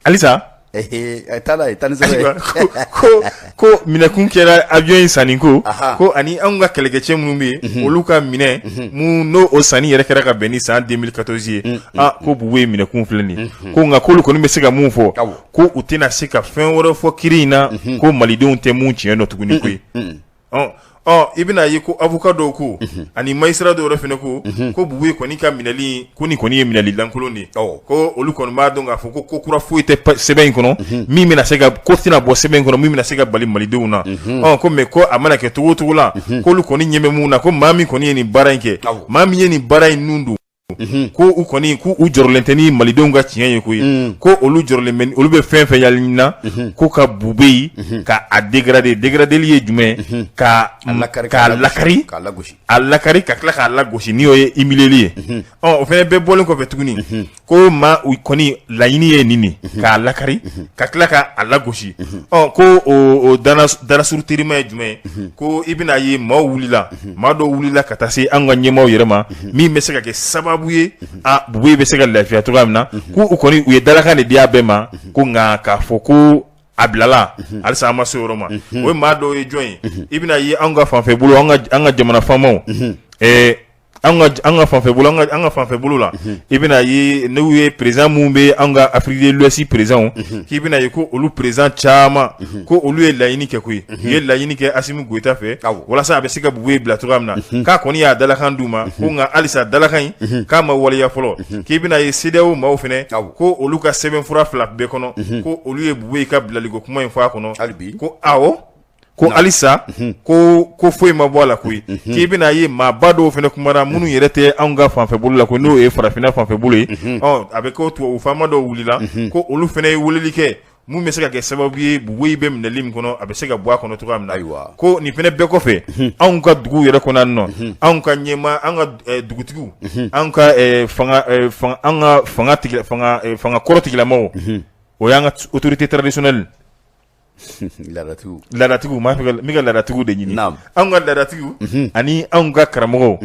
halisa ko minɛkun kɛra avion in sanni ko ani anw ka kɛlɛkɛcɛ minnu bɛ yen olu ka minɛ n'o o sanni yɛrɛ kɛra ka bɛn ni san 2014 ye ko Buboyi minɛkun filɛ nin ko nka k'olu kɔni bɛ se ka mun fɔ ko u tɛna se ka fɛn wɛrɛ fɔ kiiri in na ko malidenw tɛ mun tiɲɛ dɔ tuguni ko ye i bɛna ye ko avocat dɔw ko ani magistrat dɔw yɛrɛ fana ko Buboyi kɔni ka minɛli ko nin kɔni ye minɛli lankolon de ye ko olu kɔni b'a dɔn k'a fɔ ko kura foyi tɛ sɛbɛn in kɔnɔ min bɛna se ka ko tɛna bɔ sɛbɛn in kɔnɔ min bɛna se ka bali malidenw na ko mais ko a mana kɛ cogo o cogo la k'olu kɔni ɲɛ bɛ mun na ko maa min kɔni ye nin baara in kɛ maa min ye nin baara in nun don ko u kɔni k'u jɔrɔlen tɛ ni malidenw ka tiɲɛ ye koyi ko olu jɔrɔlen bɛ olu bɛ fɛn fɛn yali na ko ka Buboyi ka a dégradeli ye jumɛn k'a lakari ka tila k'a lagosi n'i y'o ye humilieli ye o fɛnɛ bɛɛ bɔlen kɔfɛ tuguni ko maa u kɔni laɲini ye nin de k'a lakari ka tila k'a lagosi ko o danasuru terima ye jumɛn ye ko i bɛna ye maa dɔw wulila ka taa se an ka ɲɛmaaw yɛrɛ ma min bɛ se ka kɛ sababu ye Buboyi bɛ se ka lafiya cogoya min na ko u kɔni u ye dalakan de di a bɛɛ ma ko nka k'a fɔ ko a bilala halisa an ma se yɔrɔ ma o ye maa dɔw ye jɔn ye i bɛna ye anw ka fanfɛ bolo an ka jamana faamaw an ka fanfɛ bolo la i bɛna ye n'u ye président mun bɛ an ka Afrique de l'Ouest présidents k'i bɛna ye ko olu président caman ko olu ye laɲini kɛ koyi u ye laɲini kɛ Asimi Goyita fɛ walasa a bɛ se ka Buboyi bila cogoya min na k'a kɔni y'a dalakan d'u ma ko nka halisa dalakan in k'a ma waleya fɔlɔ k'i bɛna ye CEDEAO maaw fɛnɛ ko olu ka sɛbɛnfura 2 bɛɛ kɔnɔ ko olu ye Buboyi ka bilaliko kuma in fɔ a kɔnɔ ko awɔ ko halisa ko foyi ma bɔ a la koyi k'i bɛna ye maaba dɔw fana kumara minnu yɛrɛ tɛ anw ka fanfɛ bolo la ko n'o ye farafinna fanfɛ bolo ye a bɛ kɛ tubabu faama dɔw wulila ko olu fana ye weleli kɛ mun bɛ se ka kɛ sababu ye Buboyi bɛ minɛli min kɔnɔ a bɛ se ka bɔ a kɔnɔ cogoya min na ko nin fana bɛɛ kɔfɛ anw ka dugu yɛrɛ kɔnɔ yan nɔ anw ka ɲɛmaa an ka dugutigiw anw ka fanga kɔrɔ tigilamaw o y'an ka autorité traditionnelle laadatigiw m'a fɛ min ka laadatigiw de ɲini anw ka laadatigiw ani anw ka karamɔgɔw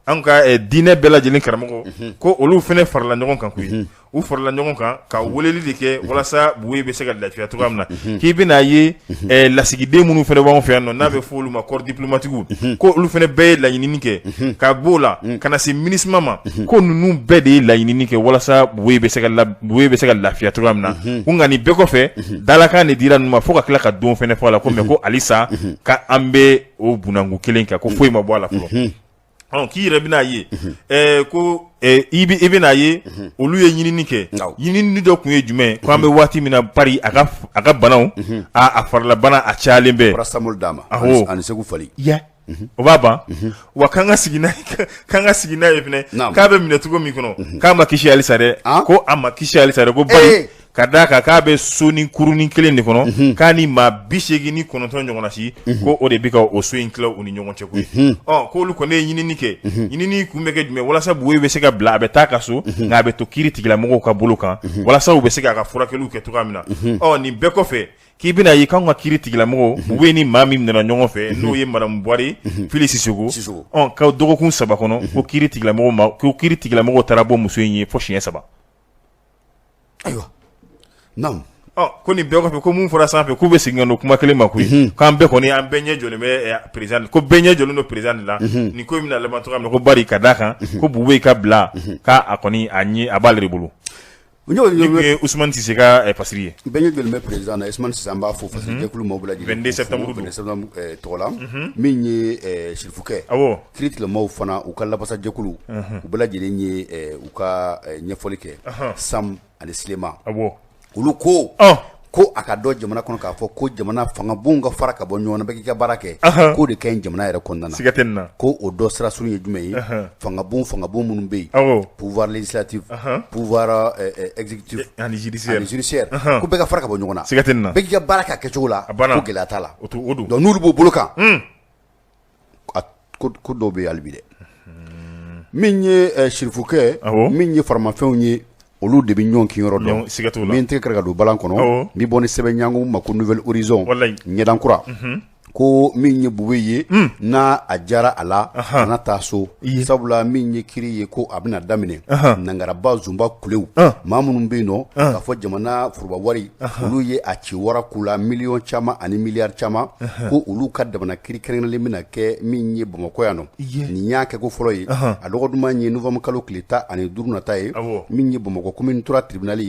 anw ka diinɛ bɛɛ lajɛlen karamɔgɔ ko olu fana farala ɲɔgɔn kan koyi u farala ɲɔgɔn kan ka weleli de kɛ walasa Buboyi bɛ se ka lafiya cogoya min na k'i bɛna ye lasigiden minnu fana b'anw fɛ yan nɔ n'a bɛ fɔ olu ma corps diplomatiques ko olu fana bɛɛ ye laɲinini kɛ ka b'o la ka na se MINUSMA ma ko ninnu bɛɛ de ye laɲinini kɛ walasa Buboyi bɛ se ka lafiya cogoya min na ko nka nin bɛɛ kɔfɛ dalakan de dira ninnu ma fo ka tila ka don fana fɔ a la ko mais ko halisa ka an bɛ o bunangu kelen kan ko foyi ma bɔ a la fɔlɔ k'i yɛrɛ bɛna ye ko i bɛna ye olu ye ɲinini kɛ ɲinini dɔ tun ye jumɛn ko an bɛ waati min na Paris a ka banaw a farilabana a cayalen bɛ paracetamol d'a ma ani Segu fali o b'a ban wa kan ka sigi n'a ye fɛnɛ k'a bɛ minɛ cogo min kɔnɔ k'a ma kisi halisa dɛ ko a ma kisi halisa dɛ ko bari ka d'a kan k'a bɛ so ni kurunin kelen de kɔnɔ k'a ni maa 89 ɲɔgɔn na si ko o de bɛ ka o so in tila u ni ɲɔgɔn cɛ koyi k'olu kɔni ye ɲinini kɛ ɲinini kun bɛ kɛ jumɛn walasa buwe bɛ se ka bila a bɛ taa ka so nka a bɛ to kiiri tigilamɔgɔw ka bolo kan walasa u bɛ se k'a ka furakɛliw kɛ cogoya min na nin bɛɛ kɔfɛ k'i bɛna ye k'anw ka kiiri tigilamɔgɔw buwe ni maa min nana ɲɔgɔn fɛ n'o ye Madame Buhari Fili Sisoko ka dɔgɔkun 3 kɔnɔ ko kiiri tigilamɔgɔw taara bɔ muso in ye fo siɲɛ 3 ayiwa naam ko nin bɛɛ kɔfɛ ko mun fɔra sanfɛ k'u bɛ segin ka n'o kuma kelen ma koyi k'an bɛɛ kɔni an bɛɛ ɲɛ jɔlen bɛ président ko bɛɛ ɲɛ jɔlen don président de la nin ko in bɛna laban cogoya min na ko bari ka d'a kan ko Buwe ka bila k'a kɔni a b'ale de bolo ni ye Ousmane Cissé ka pasiri ye bɛɛ ɲɛ jɔlen bɛ président na Ousmane Cissé an b'a fɔ parce que jɛkulu maaw bɛɛ lajɛlen 22 septembre tɔgɔ la min ye Sirifukɛ kiiri tigilamɔgɔw fana u ka labasa jɛkulu u bɛɛ lajɛlen ye u ka ɲɛfɔli kɛ Sam ani Silema olu ko a ka dɔn jamana kɔnɔ k'a fɔ ko jamana fangabonw ka fara ka bɔ ɲɔgɔn na bɛɛ k'i ka baara kɛ k'o de ka ɲi jamana yɛrɛ kɔnɔna na ko o dɔ sira surun ye jumɛn ye fangabon minnu bɛ yen pouvoir législatif pouvoir exécutif ani judiciaire ko bɛɛ ka fara ka bɔ ɲɔgɔn na bɛɛ k'i ka baara kɛ a kɛcogo la ko gɛlɛya t'a la donc n'olu b'o bolo kan ko dɔw bɛ yen hali bi dɛ min ye Sirifukɛ min ye faramafɛnw ye olu de bɛ ɲɔgɔn kin yɔrɔ dɔn min tɛgɛ kɛra ka don balan kɔnɔ ni bɔ ni sɛbɛn ɲangu ma ko Nouvelle Horizon ɲɛdan kura ko min ye Buwe ye n'a a jara a la kana taa so sabula min ye kiri ye ko a bɛna daminɛ nangaraba zunba kulew maa minnu bɛ yen nɔ k'a fɔ jamana foroba wari olu ye a ci wara k'u la miliyɔn caman ani miliyari caman ko olu ka damana kiiri kɛrɛnkɛrɛnlen bɛna kɛ min ye Bamakɔ yan nɔ nin y'a kɛ ko fɔlɔ ye a dɔgɔduman ye novembre kalo tile 15 nata ye min ye Bamakɔ commune 3 tribunal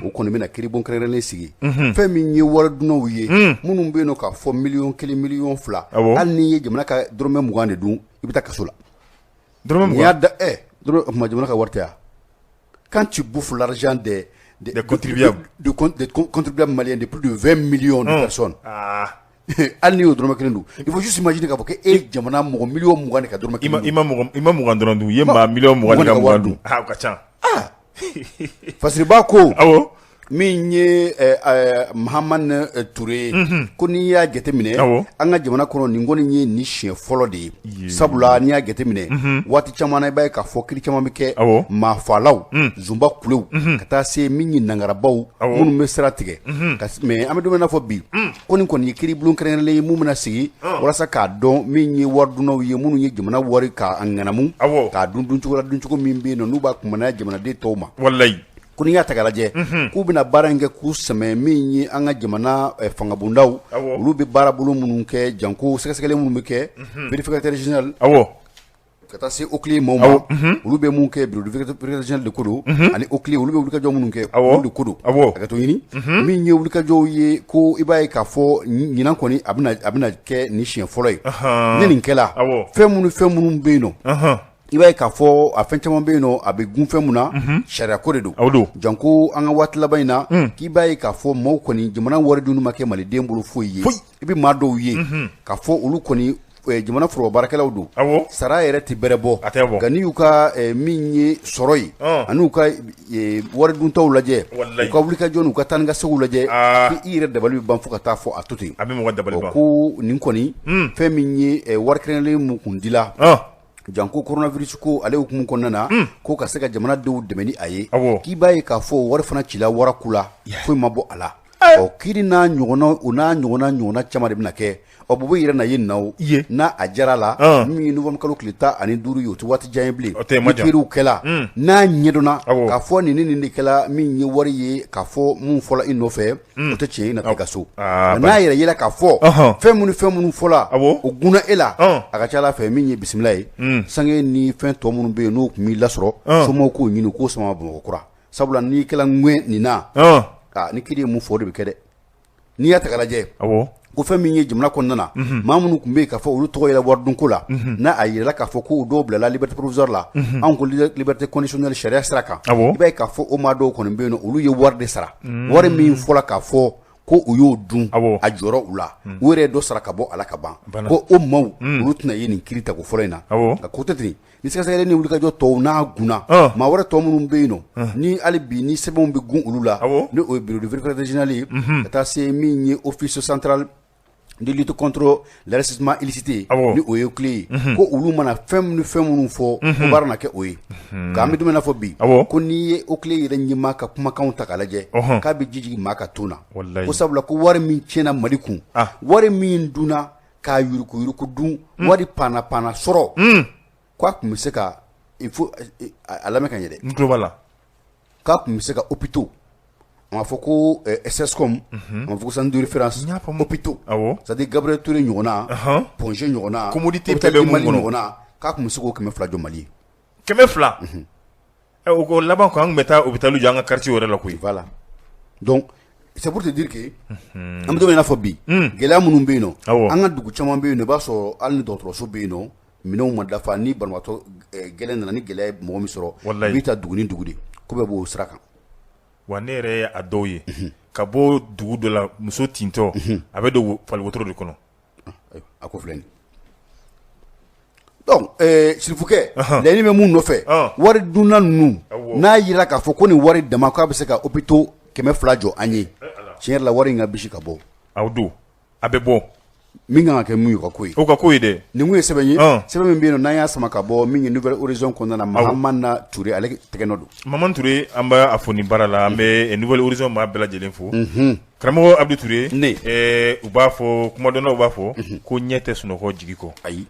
o kɔni bɛna kiiribon kɛrɛnkɛrɛnlen sigi fɛn min ye wari dunnaw ye minnu bɛ yen nɔ k'a fɔ miliyɔn 1 miliyɔn 2 hali n'i ye jamana ka dɔrɔmɛ 20 de dun i bɛ taa kaso la dɔrɔmɛ 20 dɔrɔmɛ jamana ka wari tɛ yan quand tu bouffes l'argent des contribuables maliens de plus de 20 millions de personnes hali n'i y'o dɔrɔmɛ 1 dun il faut juste imaginer k'a fɔ ko jamana mɔgɔ miliyɔn 20 de ka dɔrɔmɛ 1 dun i ma 20 dɔrɔn dun i ye maa miliyɔn 20 de ka 20 dun o ka ca Fasiriba ko min ye Mahamane Touré ko n'i y'a jateminɛ an ka jamana kɔnɔ nin kɔni ye nin siɲɛ fɔlɔ de ye sabula n'i y'a jateminɛ waati caman na i b'a ye k'a fɔ kiiri caman bɛ kɛ maafalaw zunba kulew ka taa se min ye nangarabaw minnu bɛ sira tigɛ mais an bɛ don min na fɔ bi ko nin kɔni ye kiiribulon kɛrɛnkɛrɛnlen ye mun bɛna sigi walasa k'a dɔn min ye wari dunnaw ye minnu ye jamana wari k'a ŋanamu k'a dun duncogo la duncogo min bɛ yen nɔ n'u b'a kumana jamanaden tɔw ma ko n'i y'a ta k'a lajɛ k'u bɛna baara in kɛ k'u sɛmɛ min ye an ka jamana fangabondaw olu bɛ baarabolo minnu kɛ janko sɛgɛsɛgɛli minnu bɛ kɛ vérificateur général ka taa se Oclé maaw ma olu bɛ mun kɛ bureau de vérificateur général de ko don ani Oclé olu bɛ wulikajɔ minnu kɛ olu de ko don a ka to ɲini min ye wulikajɔw ye ko i b'a ye k'a fɔ ɲinan kɔni a bɛna kɛ nin siɲɛ fɔlɔ ye ni nin kɛla fɛn minnu bɛ yen nɔ i b'a ye k'a fɔ a fɛn caman bɛ yen nɔ a bɛ gun fɛn mun na sariya ko de don janko an ka waati laban in na k'i b'a ye k'a fɔ maaw kɔni jamana wari dunni ma kɛ maliden bolo foyi ye i bɛ maa dɔw ye k'a fɔ olu kɔni jamana foroba baarakɛlaw don sara yɛrɛ tɛ bɛrɛ bɔ nka n'i y'u ka min ye sɔrɔ ye ani u ka wari duntaw lajɛ u ka wulikajɔ n'u ka taa ni ka segiw lajɛ i yɛrɛ dabali bɛ ban fo ka taa fɔ a to ten ko nin kɔni fɛn min ye wari kɛrɛnkɛrɛnlen mun kun dila janko coronavirus ko ale hukumu kɔnɔna na ko ka se ka jamanadenw dɛmɛ ni a ye k'i b'a ye k'a fɔ wari fana cila waraku la foyi ma bɔ a la kiiri n'a ɲɔgɔnna caman de bɛna kɛ Buwe yɛrɛ na ye naw n'a a jara la min ye novembre kalo tile 15 ye o tɛ waati jan ye bilen ni kiiriw kɛla n'a ɲɛdɔnna k'a fɔ nin de kɛla min ye wari ye k'a fɔ mun fɔla i nɔfɛ o tɛ tiɲɛ i na taa ka so n'a yɛrɛ yɛlɛ k'a fɔ fɛn minnu fɔla o gunna e la a ka ca Ala fɛ min ye bisimila ye sange ni fɛn tɔ minnu bɛ yen n'o tun b'i lasɔrɔ somɔgɔw k'o ɲini k'o sama Bamakɔ kura sabula n'i kɛla ŋɛn nin na ni kiiri ye mun fɔ o de bɛ kɛ dɛ n'i y'a ta k'a lajɛ ko fɛn min ye jamana kɔnɔna na maa minnu tun bɛ yen k'a fɔ olu tɔgɔ yɛlɛ waridunko la n'a a yɛlɛla k'a fɔ ko dɔw bilala liberté provisoire la anw ko liberté conditionnelle sariya sira kan i b'a ye k'a fɔ o maa dɔw kɔni bɛ yen nɔ olu ye wari de sara wari min fɔla k'a fɔ ko u y'o dun a jɔrɔ u la u yɛrɛ dɔ sara ka bɔ ala ka ban ko o maaw olu tɛna ye nin kiiri ta ko fɔlɔ in na nka ko tɛ ten ni sɛgɛsɛgɛli ni wulikajɔ tɔw n'a gunna maa wɛrɛ tɔ minnu bɛ yen nɔ ni hali bi ni sɛbɛnw bɛ gun olu la ni o ye bureau de vérificateur général ye ka taa se min ye office central de lutte contre l'enrichissement illicite ni o ye clé ye ko olu mana fɛn minnu fɔ ko baara na kɛ o ye k'an bɛ dumuni fɔ bi ko n'i ye o clé yɛrɛ ɲɛmaa ka kumakanw ta k'a lajɛ k'a bɛ jijigi maa ka ton na ko sabula ko wari min tiɲɛna Mali kun wari min dunna k'a yuruku dun wari panna sɔrɔ ko a tun bɛ se ka il faut a lamɛn ka ɲɛ dɛ n tulo b'a la k'a tun bɛ se ka hôpitaux on va fɔ ko SSCOM on va fɔ ko centre de référence hôpitaux c'est-à-dire Gabriel Touré ɲɔgɔnna Ponge ɲɔgɔnna commodité bɛɛ bɛ mun ɲɔgɔnna k'a tun bɛ se k'o 200 jɔ Mali ye 200 o ko laban ko an bɛ taa hôpital jɔ an ka quartier wɛrɛ la koyi voilà donc c'est pour te dire que an bɛ don n'a fɔ bi gɛlɛya minnu bɛ yen nɔ an ka dugu caman bɛ yen nɔ i b'a sɔrɔ hali ni dɔgɔtɔrɔso bɛ yen nɔ minɛnw ma dafa ni banabaatɔ gɛlɛn nana ni gɛlɛya ye mɔgɔ min sɔrɔ i bɛ taa dugu ni dugu de ko bɛɛ b'o sira kan wa ne yɛrɛ ye a dɔw ye ka bɔ dugu dɔ la muso tintɔ a bɛ don faliwotoro de kɔnɔ a ko filɛ nin donc sirifukɛ laɲini bɛ mun nɔfɛ wari dunna ninnu n'a yira k'a fɔ ko nin wari dama k'a bɛ se ka hôpitaux 200 jɔ an ye tiɲɛ yɛrɛ la wari in ka bisi ka bɔ aw don a bɛ bɔ min kan ka kɛ mun ye o ka ko ye o ka ko ye dɛ nin kun ye sɛbɛn ye sɛbɛn min bɛ yen nɔ n'an y'a sama ka bɔ min ye Nouvelle Horizon kɔnɔna na Mahamana Touré ale tɛgɛ nɔ don Mahamana Touré an b'a fɔ nin baara la an bɛ Nouvelle Horizon maa bɛɛ lajɛlen fo karamɔgɔ Abdou Touré u b'a fɔ kuma dɔ la u b'a fɔ ko ɲɛ tɛ sunɔgɔ jigi kɔ ayi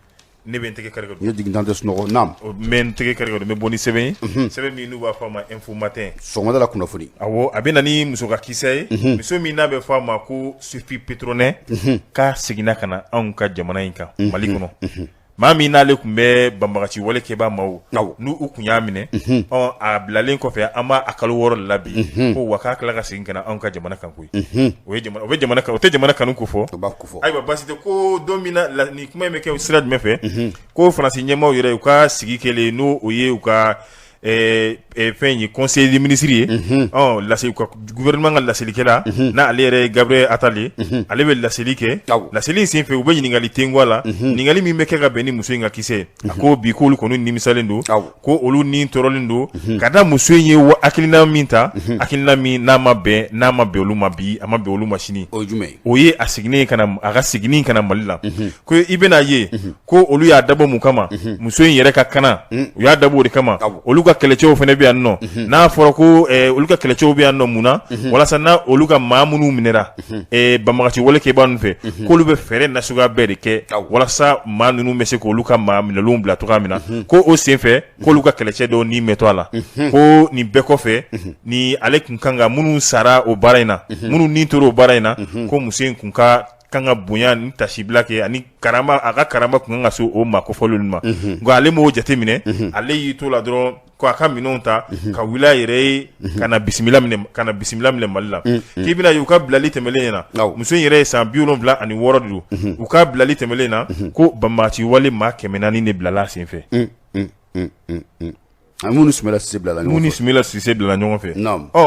ne bɛ n tɛgɛ kari ka don ne jigin tan tɛ sunɔgɔ naam n bɛ n tɛgɛ kari ka don n bɛ bɔ ni sɛbɛn ye sɛbɛn min n'u b'a fɔ a ma info matin sɔgɔmada la kunnafoni awɔ a bɛ na ni muso ka kisɛ ye muso min n'a bɛ fɔ a ma ko Sophie Petronɛ k'a seginna ka na anw ka jamana in kan Mali kɔnɔ maa min n'ale tun bɛ banbagaci wale kɛbaa maaw n'u kun y'a minɛ a bilalen kɔfɛ an b'a a kalo 6 la bi ko wa k'a tila ka segin ka na anw ka jamana kan koyi o tɛ jamana kanu ko fɔ ayiwa baasi tɛ ko don min na nin kuma in bɛ kɛ sira jumɛn fɛ ko Faransi ɲɛmaaw yɛrɛ u ka sigi kɛlen n'o o ye u ka fɛn ye conseil des ministres ye laseli ka gouvernement ka laselikɛla n'ale yɛrɛ Gabriel Attal ale bɛ laseli kɛ laseli in senfɛ u bɛ ɲininkali tengu a la ɲininkali min bɛ kɛ ka bɛn ni muso in ka kisɛ a ko bi k'olu kɔni nimisalen don ko olu ni tɔɔrɔlen don ka da muso in ye hakilina min ta hakilina min n'a ma bɛn olu ma bi a ma bɛn olu ma sini o ye a seginnen a ka seginni kana Mali la ko i bɛna ye ko olu y'a dabɔ mun kama muso in yɛrɛ ka kana u y'a dabɔ o de kama olu ka kɛlɛcɛw fana bɛ yan nɔ n'a fɔra ko olu ka kɛlɛcɛw bɛ yan nɔ mun na walasa n'a olu ka maa minnu minɛra banbagaci wale kɛbaa ninnu fɛ k'olu bɛ fɛɛrɛ nasuguya bɛɛ de kɛ walasa maa ninnu bɛ se k'olu ka maa minɛlenw bila cogoya min na ko o senfɛ k'olu ka kɛlɛcɛ dɔw ni mɛtɔ a la ko nin bɛɛ kɔfɛ ni ale kun kan ka minnu sara o baara in na minnu ni tora o baara in na ko muso in kun kan ka bonya ni tasibila kɛ ani karama a ka karama kun kan ka se o ma kofɔlolu ma nka ale m'o jate minɛ ale y'i to la dɔrɔn ko a ka minɛnw ta ka wuli a yɛrɛ ye ka na bisimila minɛ Mali la k'i bɛna ye u ka bilali tɛmɛlen na muso in yɛrɛ ye san 76 de don u ka bilali tɛmɛlen na ko banbagaci wale maa 400 de bilala senfɛ mun ni Sumala Sise bilala ɲɔgɔn fɛ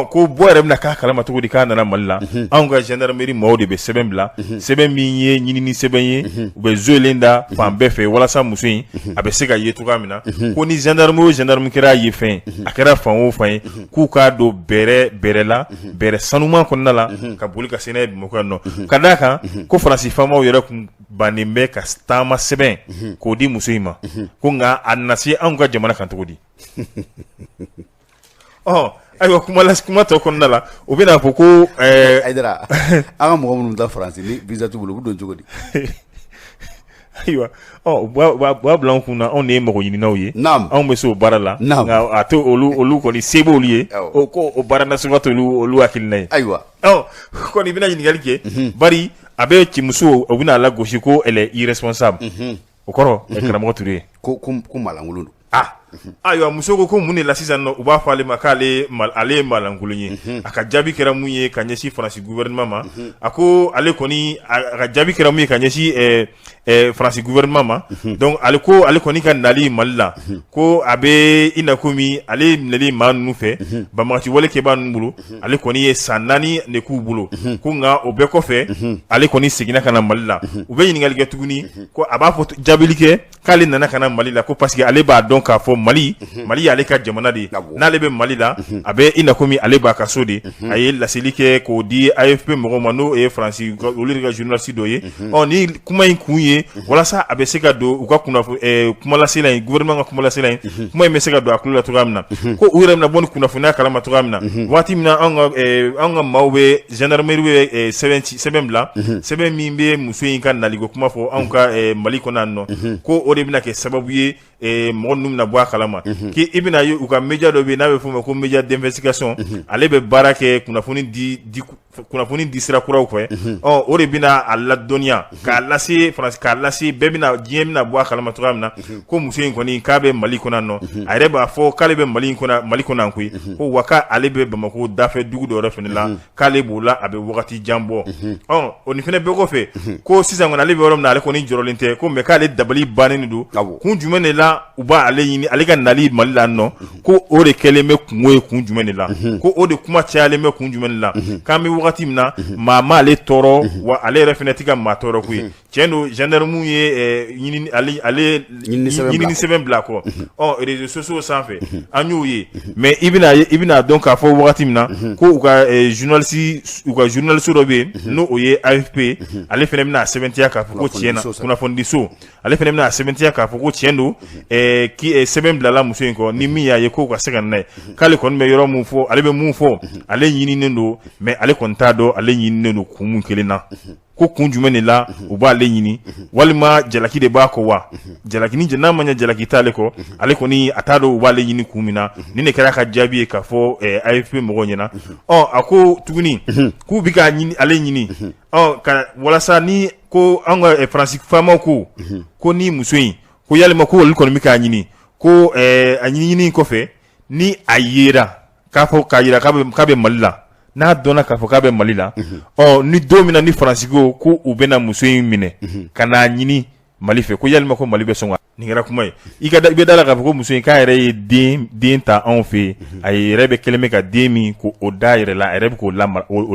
ko bɔ yɛrɛ bɛna k'a kalama cogo di k'a nana Mali la anw ka gendarmerie maaw de bɛ sɛbɛn bila sɛbɛn min ye ɲinini sɛbɛn ye u bɛ zoelen da fan bɛɛ fɛ walasa muso in a bɛ se ka ye cogoya min na ko ni gendarme o gendarme kɛra ye fɛn a kɛra fan o fan ye k'u k'a don bɛrɛ la bɛrɛ sanuman kɔnɔna la ka boli ka se n'a ye Bamakɔ yan nɔ ka d'a kan ko Faransi faamaw yɛrɛ kun bannen bɛ ka taama sɛbɛn k'o di muso in ma ko nka a nana se anw ka jamana kan cogo di ayiwa kuma tɔ kɔnɔna la o bɛna fɔ ko Aidara an ka mɔgɔ minnu ta Faransi ni visa t'u bolo u bɛ don cogo di ayiwa u b'a bila an kun na anw de ye mɔgɔ ɲininaw ye anw bɛ se o baara la nka a to olu kɔni se b'olu ye ko o baara nasuguya t'olu hakilina ye ayiwa kɔni bɛna ɲininkali kɛ bari a bɛ cɛmuso u bɛna lagosi ko elle est irresponsable o kɔrɔ karamɔgɔ Touré ko malankolon don ayiwa muso ko mun de la sisan no u b'a fɔ ale ma k'ale ale ye malankolon ye a ka jaabi kɛra mun ye ka ɲɛsin Faransi gouvernement ma a ko ale kɔni a ka jaabi kɛra mun ye ka ɲɛsin Faransi gouvernement ma donc ale kɔni ka nali Mali la ko a bɛ i na komi ale nali maa ninnu fɛ banbagaci wale kɛbaa ninnu bolo ale kɔni ye san 4 de k'u bolo ko nka o bɛɛ kɔfɛ ale kɔni seginna ka na Mali la u bɛ ɲininkali kɛ tuguni ko a b'a fɔ jaabili kɛ k'ale nana ka na Mali la ko parce que ale b'a dɔn k'a fɔ Mali y'ale ka jamana de n'ale bɛ Mali la a bɛ i na komi ale b'a ka so de a ye laseli kɛ k'o di AFP mɔgɔw ma n'o ye Faransi olu de ka journaliste dɔ ye ni kuma in kun ye walasa a bɛ se ka don u ka kumalasela in gouvernement ka kumalasela in kuma in bɛ se ka don a kulo la cogoya min na ko u yɛrɛ bɛna bɔ ni kunnafoniya kalama cogoya min na waati min na an ka maaw bɛ gendarmerie bɛ sɛbɛn bila sɛbɛn min bɛ muso in ka naliko kuma fɔ anw ka Mali kɔnɔ yan nɔ ko o de bɛna kɛ sababu ye mɔgɔ ninnu bɛna bɔ a kalama k'i bɛna ye u ka média dɔ bɛ yen n'a bɛ f'o ma ko média d'investigation ale bɛ baara kɛ kunnafoni di sira kuraw fɛ o de bɛna a ladɔnniya k'a lase Faransi k'a lase bɛɛ bɛna diɲɛ bɛna bɔ a kalama cogoya min na ko muso in kɔni k'a bɛ Mali kɔnɔ yan nɔ a yɛrɛ b'a fɔ k'ale bɛ Mali kɔnɔ yan koyi ko wa k'ale bɛ Bamako dafɛ dugu dɔ yɛrɛ fana la k'ale b'o la a bɛ wagati jan bɔ o nin fana bɛɛ kɔfɛ ko sisan kɔni ale bɛ yɔrɔ min na ale kɔni jɔrɔlen tɛ ko mais k'ale dabali bannen don kun jumɛn de la u b'ale ɲini ale ka nali Mali la nɔ ko o de kɛlen bɛ kungo ye kun jumɛn de la ko o de kuma cayalen bɛ kun jumɛn de la k'an bɛ wagati min na maa m'ale tɔɔrɔ wa ale yɛrɛ fana tɛ ka maa tɔɔrɔ koyi tiɲɛ don gendarme ye ɲinini sɛbɛn bila kɔ réseaux sociaux sanfɛ an y'o ye mais i bɛna dɔn k'a fɔ wagati min na ko u ka journaliste dɔ bɛ yen n'o o ye AFP ale fana bɛna sɛbɛntiya k'a fɔ ko tiɲɛ na kunnafonidiso ale fana bɛna sɛbɛntiya k'a fɔ ko tiɲɛ don sɛbɛn bilala muso in kɔ ni min y'a ye k'o ka se ka na n'a ye k'ale kɔni bɛ yɔrɔ mun fɔ ale bɛ mun fɔ ale ɲininen don mais ale kɔni t'a dɔn ale ɲininen don kun mun kelen na ko kun jumɛn de la u b'ale ɲini walima jalaki de b'a kɔ wa jalaki ni n'a ma ɲɛ jalaki t'ale kɔ ale kɔni a t'a dɔn u b'ale ɲini kun min na ni ne kɛra ka jaabi ye k'a fɔ AFP mɔgɔw ɲɛna a ko tuguni k'u bɛ ka ale ɲini ka walasa ni ko an ka Faransi faamaw ko ni muso in ko yalima ko olu kɔni bɛ k'a ɲini ko a ɲini kɔfɛ ni a yera k'a yira k'a bɛ Mali la n'a dɔnna k'a fɔ k'a bɛ Mali la ni don min na ni Faransi ko u bɛna muso in minɛ ka n'a ɲini Mali fɛ ko yalima ko Mali bɛ sɔn ka nin kɛra kuma ye i bɛ da la k'a fɔ ko muso in k'a yɛrɛ ye den ta anw fɛ a yɛrɛ bɛ kɛlen bɛ ka den min ko o da yɛrɛ la a yɛrɛ bɛ k'o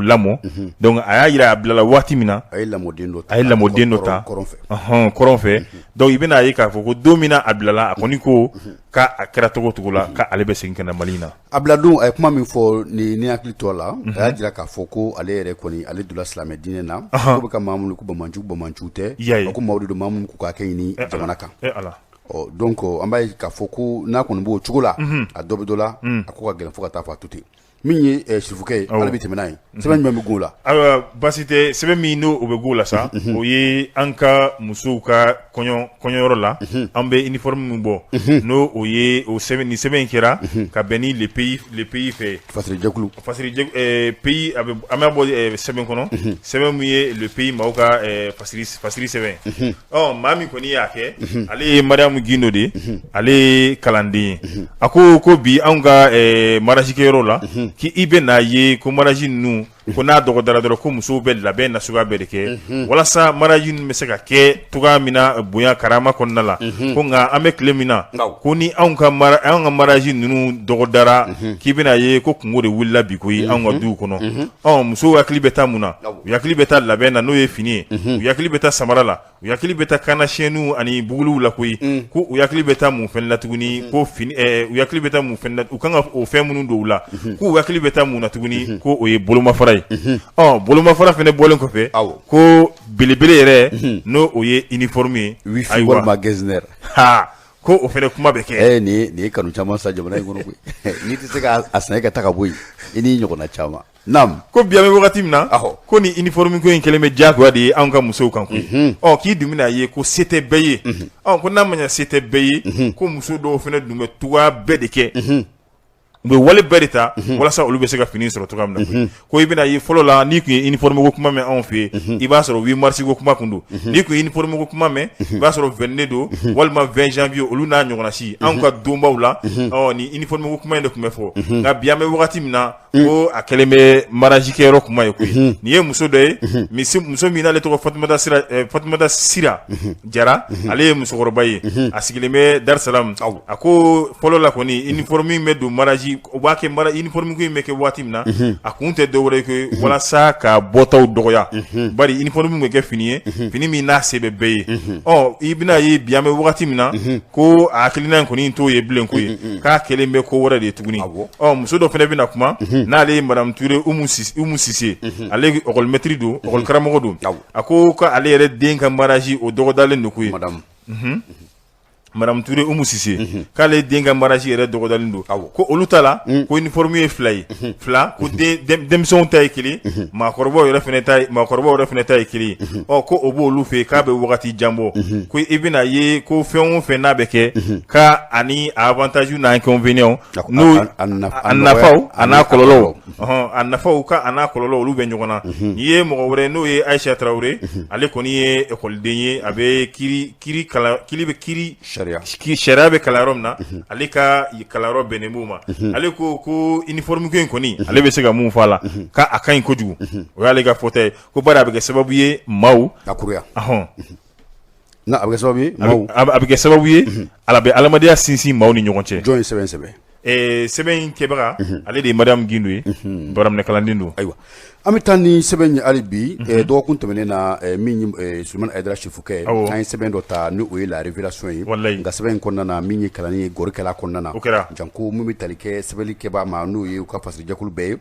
lamɔ donc a y'a yira a bilala waati min na a ye lamɔden dɔ ta kɔrɔn fɛ donc i bɛna ye k'a fɔ ko don min na a bilala a kɔni ko k'a kɛra cogo la k'ale bɛ segin ka na Mali na a bila don a ye kuma min fɔ ni hakili to la a y'a jira k'a fɔ ko ale yɛrɛ kɔni ale donna silamɛ diinɛ na ko bɛ ka maa minnu ko bamanju tɛ ko maaw de don maa minnu k'u k'a kɛ ɲini jamana kan donc an b'a ye k'a fɔ ko n'a kɔni b'o cogo la a dɔ bɛ dɔ la a ko ka gɛlɛn fo ka taa fɔ a to ten min ye sifukɛ ye ale bɛ tɛmɛ n'a ye sɛbɛn jumɛn bɛ g'o la ayiwa baasi tɛ sɛbɛn min n'o o bɛ g'o la sa o ye an ka musow ka kɔɲɔyɔrɔ la an bɛ uniforme min bɔ n'o o ye o sɛbɛn ni sɛbɛn in kɛra ka bɛn ni le pays fɛ fasirijɛkulu pays an b'a bɔ sɛbɛn kɔnɔ sɛbɛn min ye le pays maaw ka fasiri sɛbɛn maa min kɔni y'a kɛ ale ye Mariamu Gindo de ale ye kalanden ye a ko bi anw ka mariage kɛyɔrɔ la k'i bɛ n'a ye ko mariage ninnu ko n'a dɔgɔdara dɔrɔn ko musow bɛ labɛn nasuguya bɛɛ de kɛ walasa mariage ninnu bɛ se ka kɛ cogoya min na bonya karama kɔnɔna la ko nka an bɛ tile min na ko ni anw ka mariage ninnu dɔgɔdara k'i bɛna ye ko kungo de wulila bi koyi anw ka duw kɔnɔ musow hakili bɛ taa mun na u hakili bɛ taa labɛn na n'o ye fini ye u hakili bɛ taa samara la u hakili bɛ taa kannasiyɛnniw ani buguluw la koyi ko u hakili bɛ taa mun fɛn la tuguni ko fini u hakili bɛ taa mun fɛn la u kan ka o fɛn minnu don u la k'u hakili bɛ taa mun na tuguni ko o ye bolomafara ye bolomafara fɛnɛ bɔlen kɔfɛ ko belebele yɛrɛ n'o o ye uniforme ye wifi walima gɛzinɛr ko o fɛnɛ kuma bɛ kɛ nin ye kanu caman sa jamana in kɔnɔ koyi n'i tɛ se ka a sɛnɛ ka ta ka bɔ yen i n'i ɲɔgɔnna caman naam ko bi an bɛ wagati min na ko ni uniforme ko in kɛlen bɛ diyagoya de ye anw ka musow kan koyi k'i dun bɛna ye ko se tɛ bɛɛ ye ko n'a ma ɲɛ se tɛ bɛɛ ye ko muso dɔw fɛnɛ dun bɛ cogoya bɛɛ de kɛ u bɛ wale bɛɛ de ta walasa olu bɛ se ka fini sɔrɔ cogoya min na ko i bɛna ye fɔlɔ la n'i tun ye uniforme ko kuma mɛn anw fɛ yen i b'a sɔrɔ 8 mars ko kuma kun don n'i tun ye uniforme ko kuma mɛn i b'a sɔrɔ 22 don walima 20 janvier olu n'a ɲɔgɔnna si anw ka donbaw la ni uniforme ko kuma in de tun bɛ fɔ nka bi an bɛ wagati min na ko a kɛlen bɛ mariage kɛyɔrɔ kuma ye koyi nin ye muso dɔ ye muso min n'ale tɔgɔ Fatumata Sira Jara ale ye musokɔrɔba ye a sigilen bɛ Dar es Salaam a ko fɔlɔ la kɔni uniforme min bɛ don mariage o b'a kɛ uniforme ko in bɛ kɛ waati min na a kun tɛ dɔwɛrɛ ye ko walasa ka bɔtaw dɔgɔya bari uniforme min bɛ kɛ fini ye fini min n'a se bɛ bɛɛ ye i bɛna ye bi an bɛ wagati min na ko a hakilina in kɔni t'o ye bilen ko ye k'a kɛlen bɛ ko wɛrɛ de ye tuguni muso dɔ fana bɛna kuma n'ale ye Madame Touré Umu Sise ale école maître don école karamɔgɔ don a ko ale yɛrɛ den ka mariage o dɔgɔdalen don ko ye Madame Touré Umu Sise k'ale den ka mariage yɛrɛ dɔgɔdalen don ko olu ta la ko uniforme ye 2 ye 2 ko denmisɛnw ta ye kelen maakɔrɔbaw yɛrɛ fɛnɛ ta ye kelen ko o b'olu fɛ k'a bɛ wagati jan bɔ ko i bɛna ye ko fɛn o fɛn n'a bɛ kɛ ka ani avantage n'a inconvénients n'o a nafaw a n'a kɔlɔlɔw a nafaw ka a n'a kɔlɔlɔw olu bɛ ɲɔgɔn na n'i ye mɔgɔ wɛrɛ n'o ye Aïcha Traoré ale kɔni ye écoleden ye a bɛ kiiri sariya bɛ kalanyɔrɔ min na ale ka kalanyɔrɔ bɛnnen b'o ma ale ko uniforme ko in kɔni ale bɛ se ka mun fɔ a la k'a ka ɲi kojugu o y'ale ka fɔta ye ko bari a bɛ kɛ sababu ye maaw a kuruya a bɛ kɛ sababu ye maaw a bɛ kɛ sababu ye ala bɛ adamadenya sinsin maaw ni ɲɔgɔn cɛ jɔn ye sɛbɛn sɛbɛn in kɛbaga ale de ye Mariam Gindo ye baraminɛ kalanden don ayiwa an bɛ taa ni sɛbɛn ye hali bi dɔgɔkun tɛmɛnen na min Sulemani Ayidara Sefukɛ an ye sɛbɛn dɔ ta ni o ye la révélation ye nka sɛbɛn in kɔnɔna na min ye kalanni ye gorokɛla kɔnɔna na janko min bɛ tali kɛ sɛbɛnnikɛbaa ma n'o ye u ka fasigijɛkulu bɛɛ ye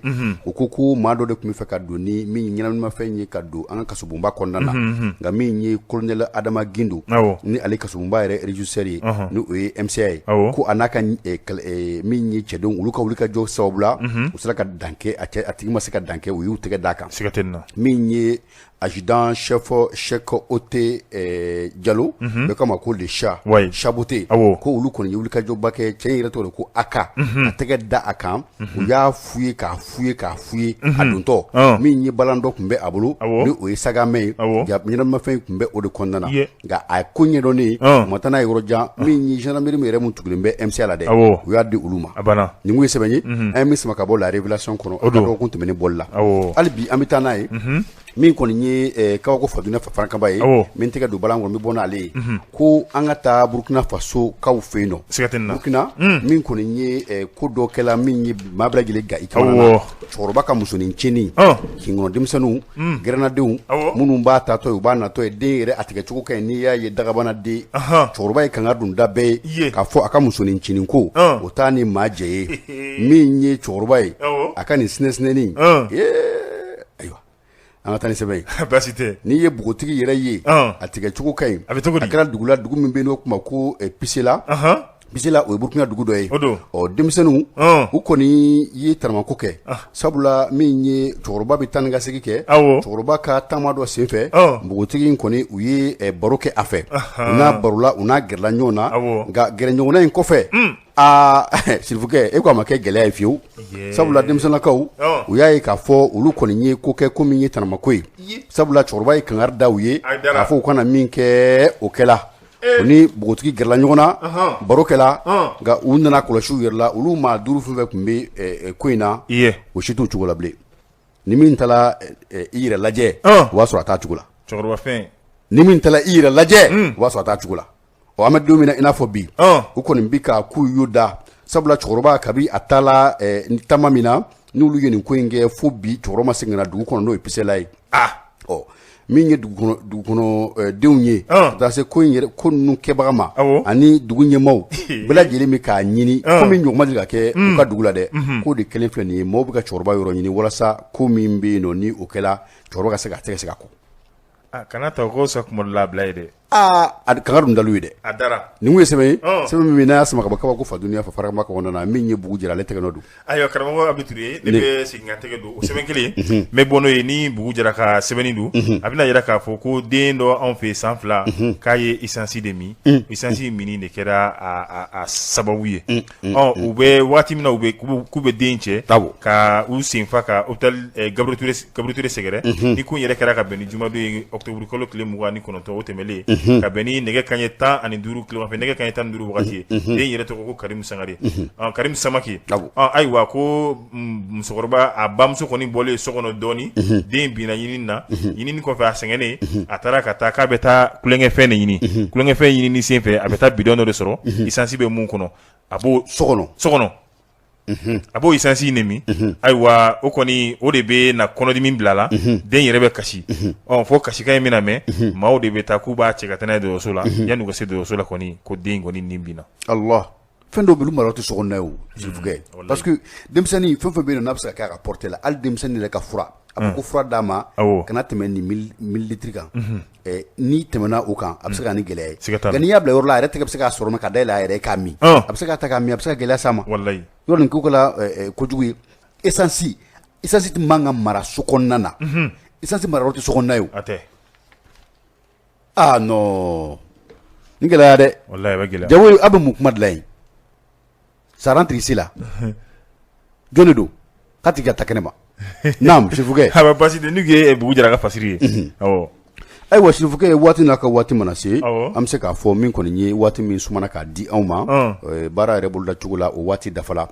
u ko maa dɔ de tun bɛ fɛ ka don ni min ɲɛnaminimafɛn ye ka don an ka kasobonba kɔnɔna na nka min ye colonel Adama Gindo ni ale kasobonba yɛrɛ régisseur ye ni o ye MCA ye ko a n'a ka min ye cɛdenw olu ka wuli ka jɔ sababu la u sera ka dankɛ a tigi ma se ka dankɛ u y'u tɛgɛ d'a kan min ye adjudant chef Cheikh Ote Diallo bɛɛ kama ko le chat chaboté ko olu kɔni ye wuli ka jɔba kɛ cɛ in yɛrɛ tɔgɔ de ko Aka a tɛgɛ da a kan u y'a f'u ye k'a f'u ye a dontɔ min ye balan dɔ tun bɛ a bolo ni o ye sagamɛ ye ɲɛnaminimafɛn tun bɛ o de kɔnɔna na nka a ko ɲɛdɔnnen u ma taa n'a ye yɔrɔ jan min ye gendarmerie min yɛrɛ mun tugulen bɛ MCA la dɛ u y'a di olu ma nin kun ye sɛbɛn ye an ye min sama ka bɔ la révélation kɔnɔ a dɔgɔkun tɛmɛnen bɔli la hali bi an bɛ taa n'a ye min kɔni ye Kawako Faduna Farakaba ye min tɛgɛ don balan kɔnɔ n bɛ bɔ n'ale ye ko an ka taa Burkina Faso kaw fɛ yen nɔ Burkina min kɔni ye ko dɔ kɛla min ye maa bɛɛ lajɛlen ga i kamana na cɛkɔrɔba ka musonin cɛnni kin kɔnɔ denmisɛnninw gɛrɛnnadenw minnu b'a tatɔ ye u b'a natɔ ye den yɛrɛ a tigɛcogo ka ɲi n'i y'a ye dagabana den cɛkɔrɔba ye kanga dun da bɛɛ ye k'a fɔ a ka musonin cɛnni ko o t'a ni maa jɛ ye min ye cɛkɔrɔba ye a ka nin sinɛsinɛni an ka taa ni sɛbɛn ye basi tɛ n'i ye bogotigi yɛrɛ ye a tigɛcogo ka ɲi a kɛra dugu la dugu min bɛ n'o kuma ko Pisela o ye Burukina dugu dɔ ye denmisɛnninw u kɔni ye taramako kɛ sabula min ye cɛkɔrɔba bɛ taa ni ka segin kɛ cɛkɔrɔba ka taama dɔ senfɛ bogotigi in kɔni u ye baro kɛ a fɛ u n'a barola u n'a gɛrɛla ɲɔgɔn na nka gɛrɛɲɔgɔnna in kɔfɛ Sirifukɛ e ko a ma kɛ gɛlɛya ye fiyewu sabula denmisɛnninlakaw u y'a ye k'a fɔ olu kɔni ye ko kɛ ko min ye taramako ye sabula cɛkɔrɔba ye kangari da u ye k'a fɔ u kana min kɛ o kɛla u ni bogotigi gɛrɛla ɲɔgɔn na baro kɛla nka u nana kɔlɔsi u yɛrɛ la olu maa duuru fɛn fɛn tun bɛ ko in na o si t'u cogo la bilen ni min taara i yɛrɛ lajɛ o b'a sɔrɔ a t'a cogo la ni min taara i yɛrɛ lajɛ o b'a sɔrɔ a t'a cogo la an bɛ don min na i n'a fɔ bi u kɔni bɛ ka k'u y'o da sabula cɛkɔrɔba kabi a taala taama min na n'olu ye nin ko in kɛ fo bi cɛkɔrɔba ma segin ka na dugu kɔnɔ n'o ye Pisela ye min ye dugu kɔnɔ denw ye ka taa se ko in yɛrɛ ko ninnu kɛbaga ma ani dugu ɲɛmaaw bɛɛ lajɛlen bɛ k'a ɲini ko min ɲɔgɔn ma deli ka kɛ u ka dugu la dɛ k'o de kelen filɛ nin ye maaw bɛ ka cɛkɔrɔba yɔrɔ ɲini walasa ko min bɛ yen nɔ ni o kɛla cɛkɔrɔba ka se ka tɛgɛ se ka kɔ kana ta ko sa kuma labila ye dɛ kanga dun dalu de adara ni ngwe sebe mi na sama ka ko fa duniya fa fara maka wona min ye bugu jira le tege no du ayo karamo abituriye ne be singa tege du o seben kele me bono ye ni bugu jira ka sebeni du abina yira ka fo ko den do on fe sanfla kaye isansi demi isansi mini ne kera a sababu ye ube wati mina ube kube denche ka u sinfa ka hotel Gabriel Touré segere ni kun yere kera ka beni juma do octobre kolo kile muwa ni kono to otemele ka beni nege kanye tan ani duru kilo fa nege kanye tan duru wakati den yere to ko Karim Sangare Karim Samaki aywa ko musokoroba abamso koni bole sokono doni den bina yini ko fa sengene atara kata ka beta kulenge fe ne yini ni senfe abeta bidono de soro isansi be mun kono abo sokono abo isansi nemi aywa o koni o de be na kono di min bilala den yere be kashi fo kashi kay mina me ma o de be ta kuba cheka tana de sola yanu ko se de sola koni ko den goni nimbina Allah fendo belu maratu sokonna yo s'il vous plaît parce que demsani fenfe be na bsa ka rapporter la al demsani le ka fura ko fura dama kana teme ni 1000 litres kan ni temena o kan absa ni gele gani yabla yor la rete ka bsa soro ka dai la ere ka mi absa ka ta ka mi absa gele sama wallahi yor ni ko la ko jugi essence manga mara sokonna na essence mara roti sokonna yo ate no ni gele de wallahi ba gele jawu abu mukmad lay ça rentre ici là jone do kati ga takenema nam s'il vous plaît ha ba pasi de nuge bugu jara ka fasiri aywa s'il vous plaît wati na ka wati manase am se ka fo min ko ni wati min sumana ka di awma bara rebul da chugula o wati dafala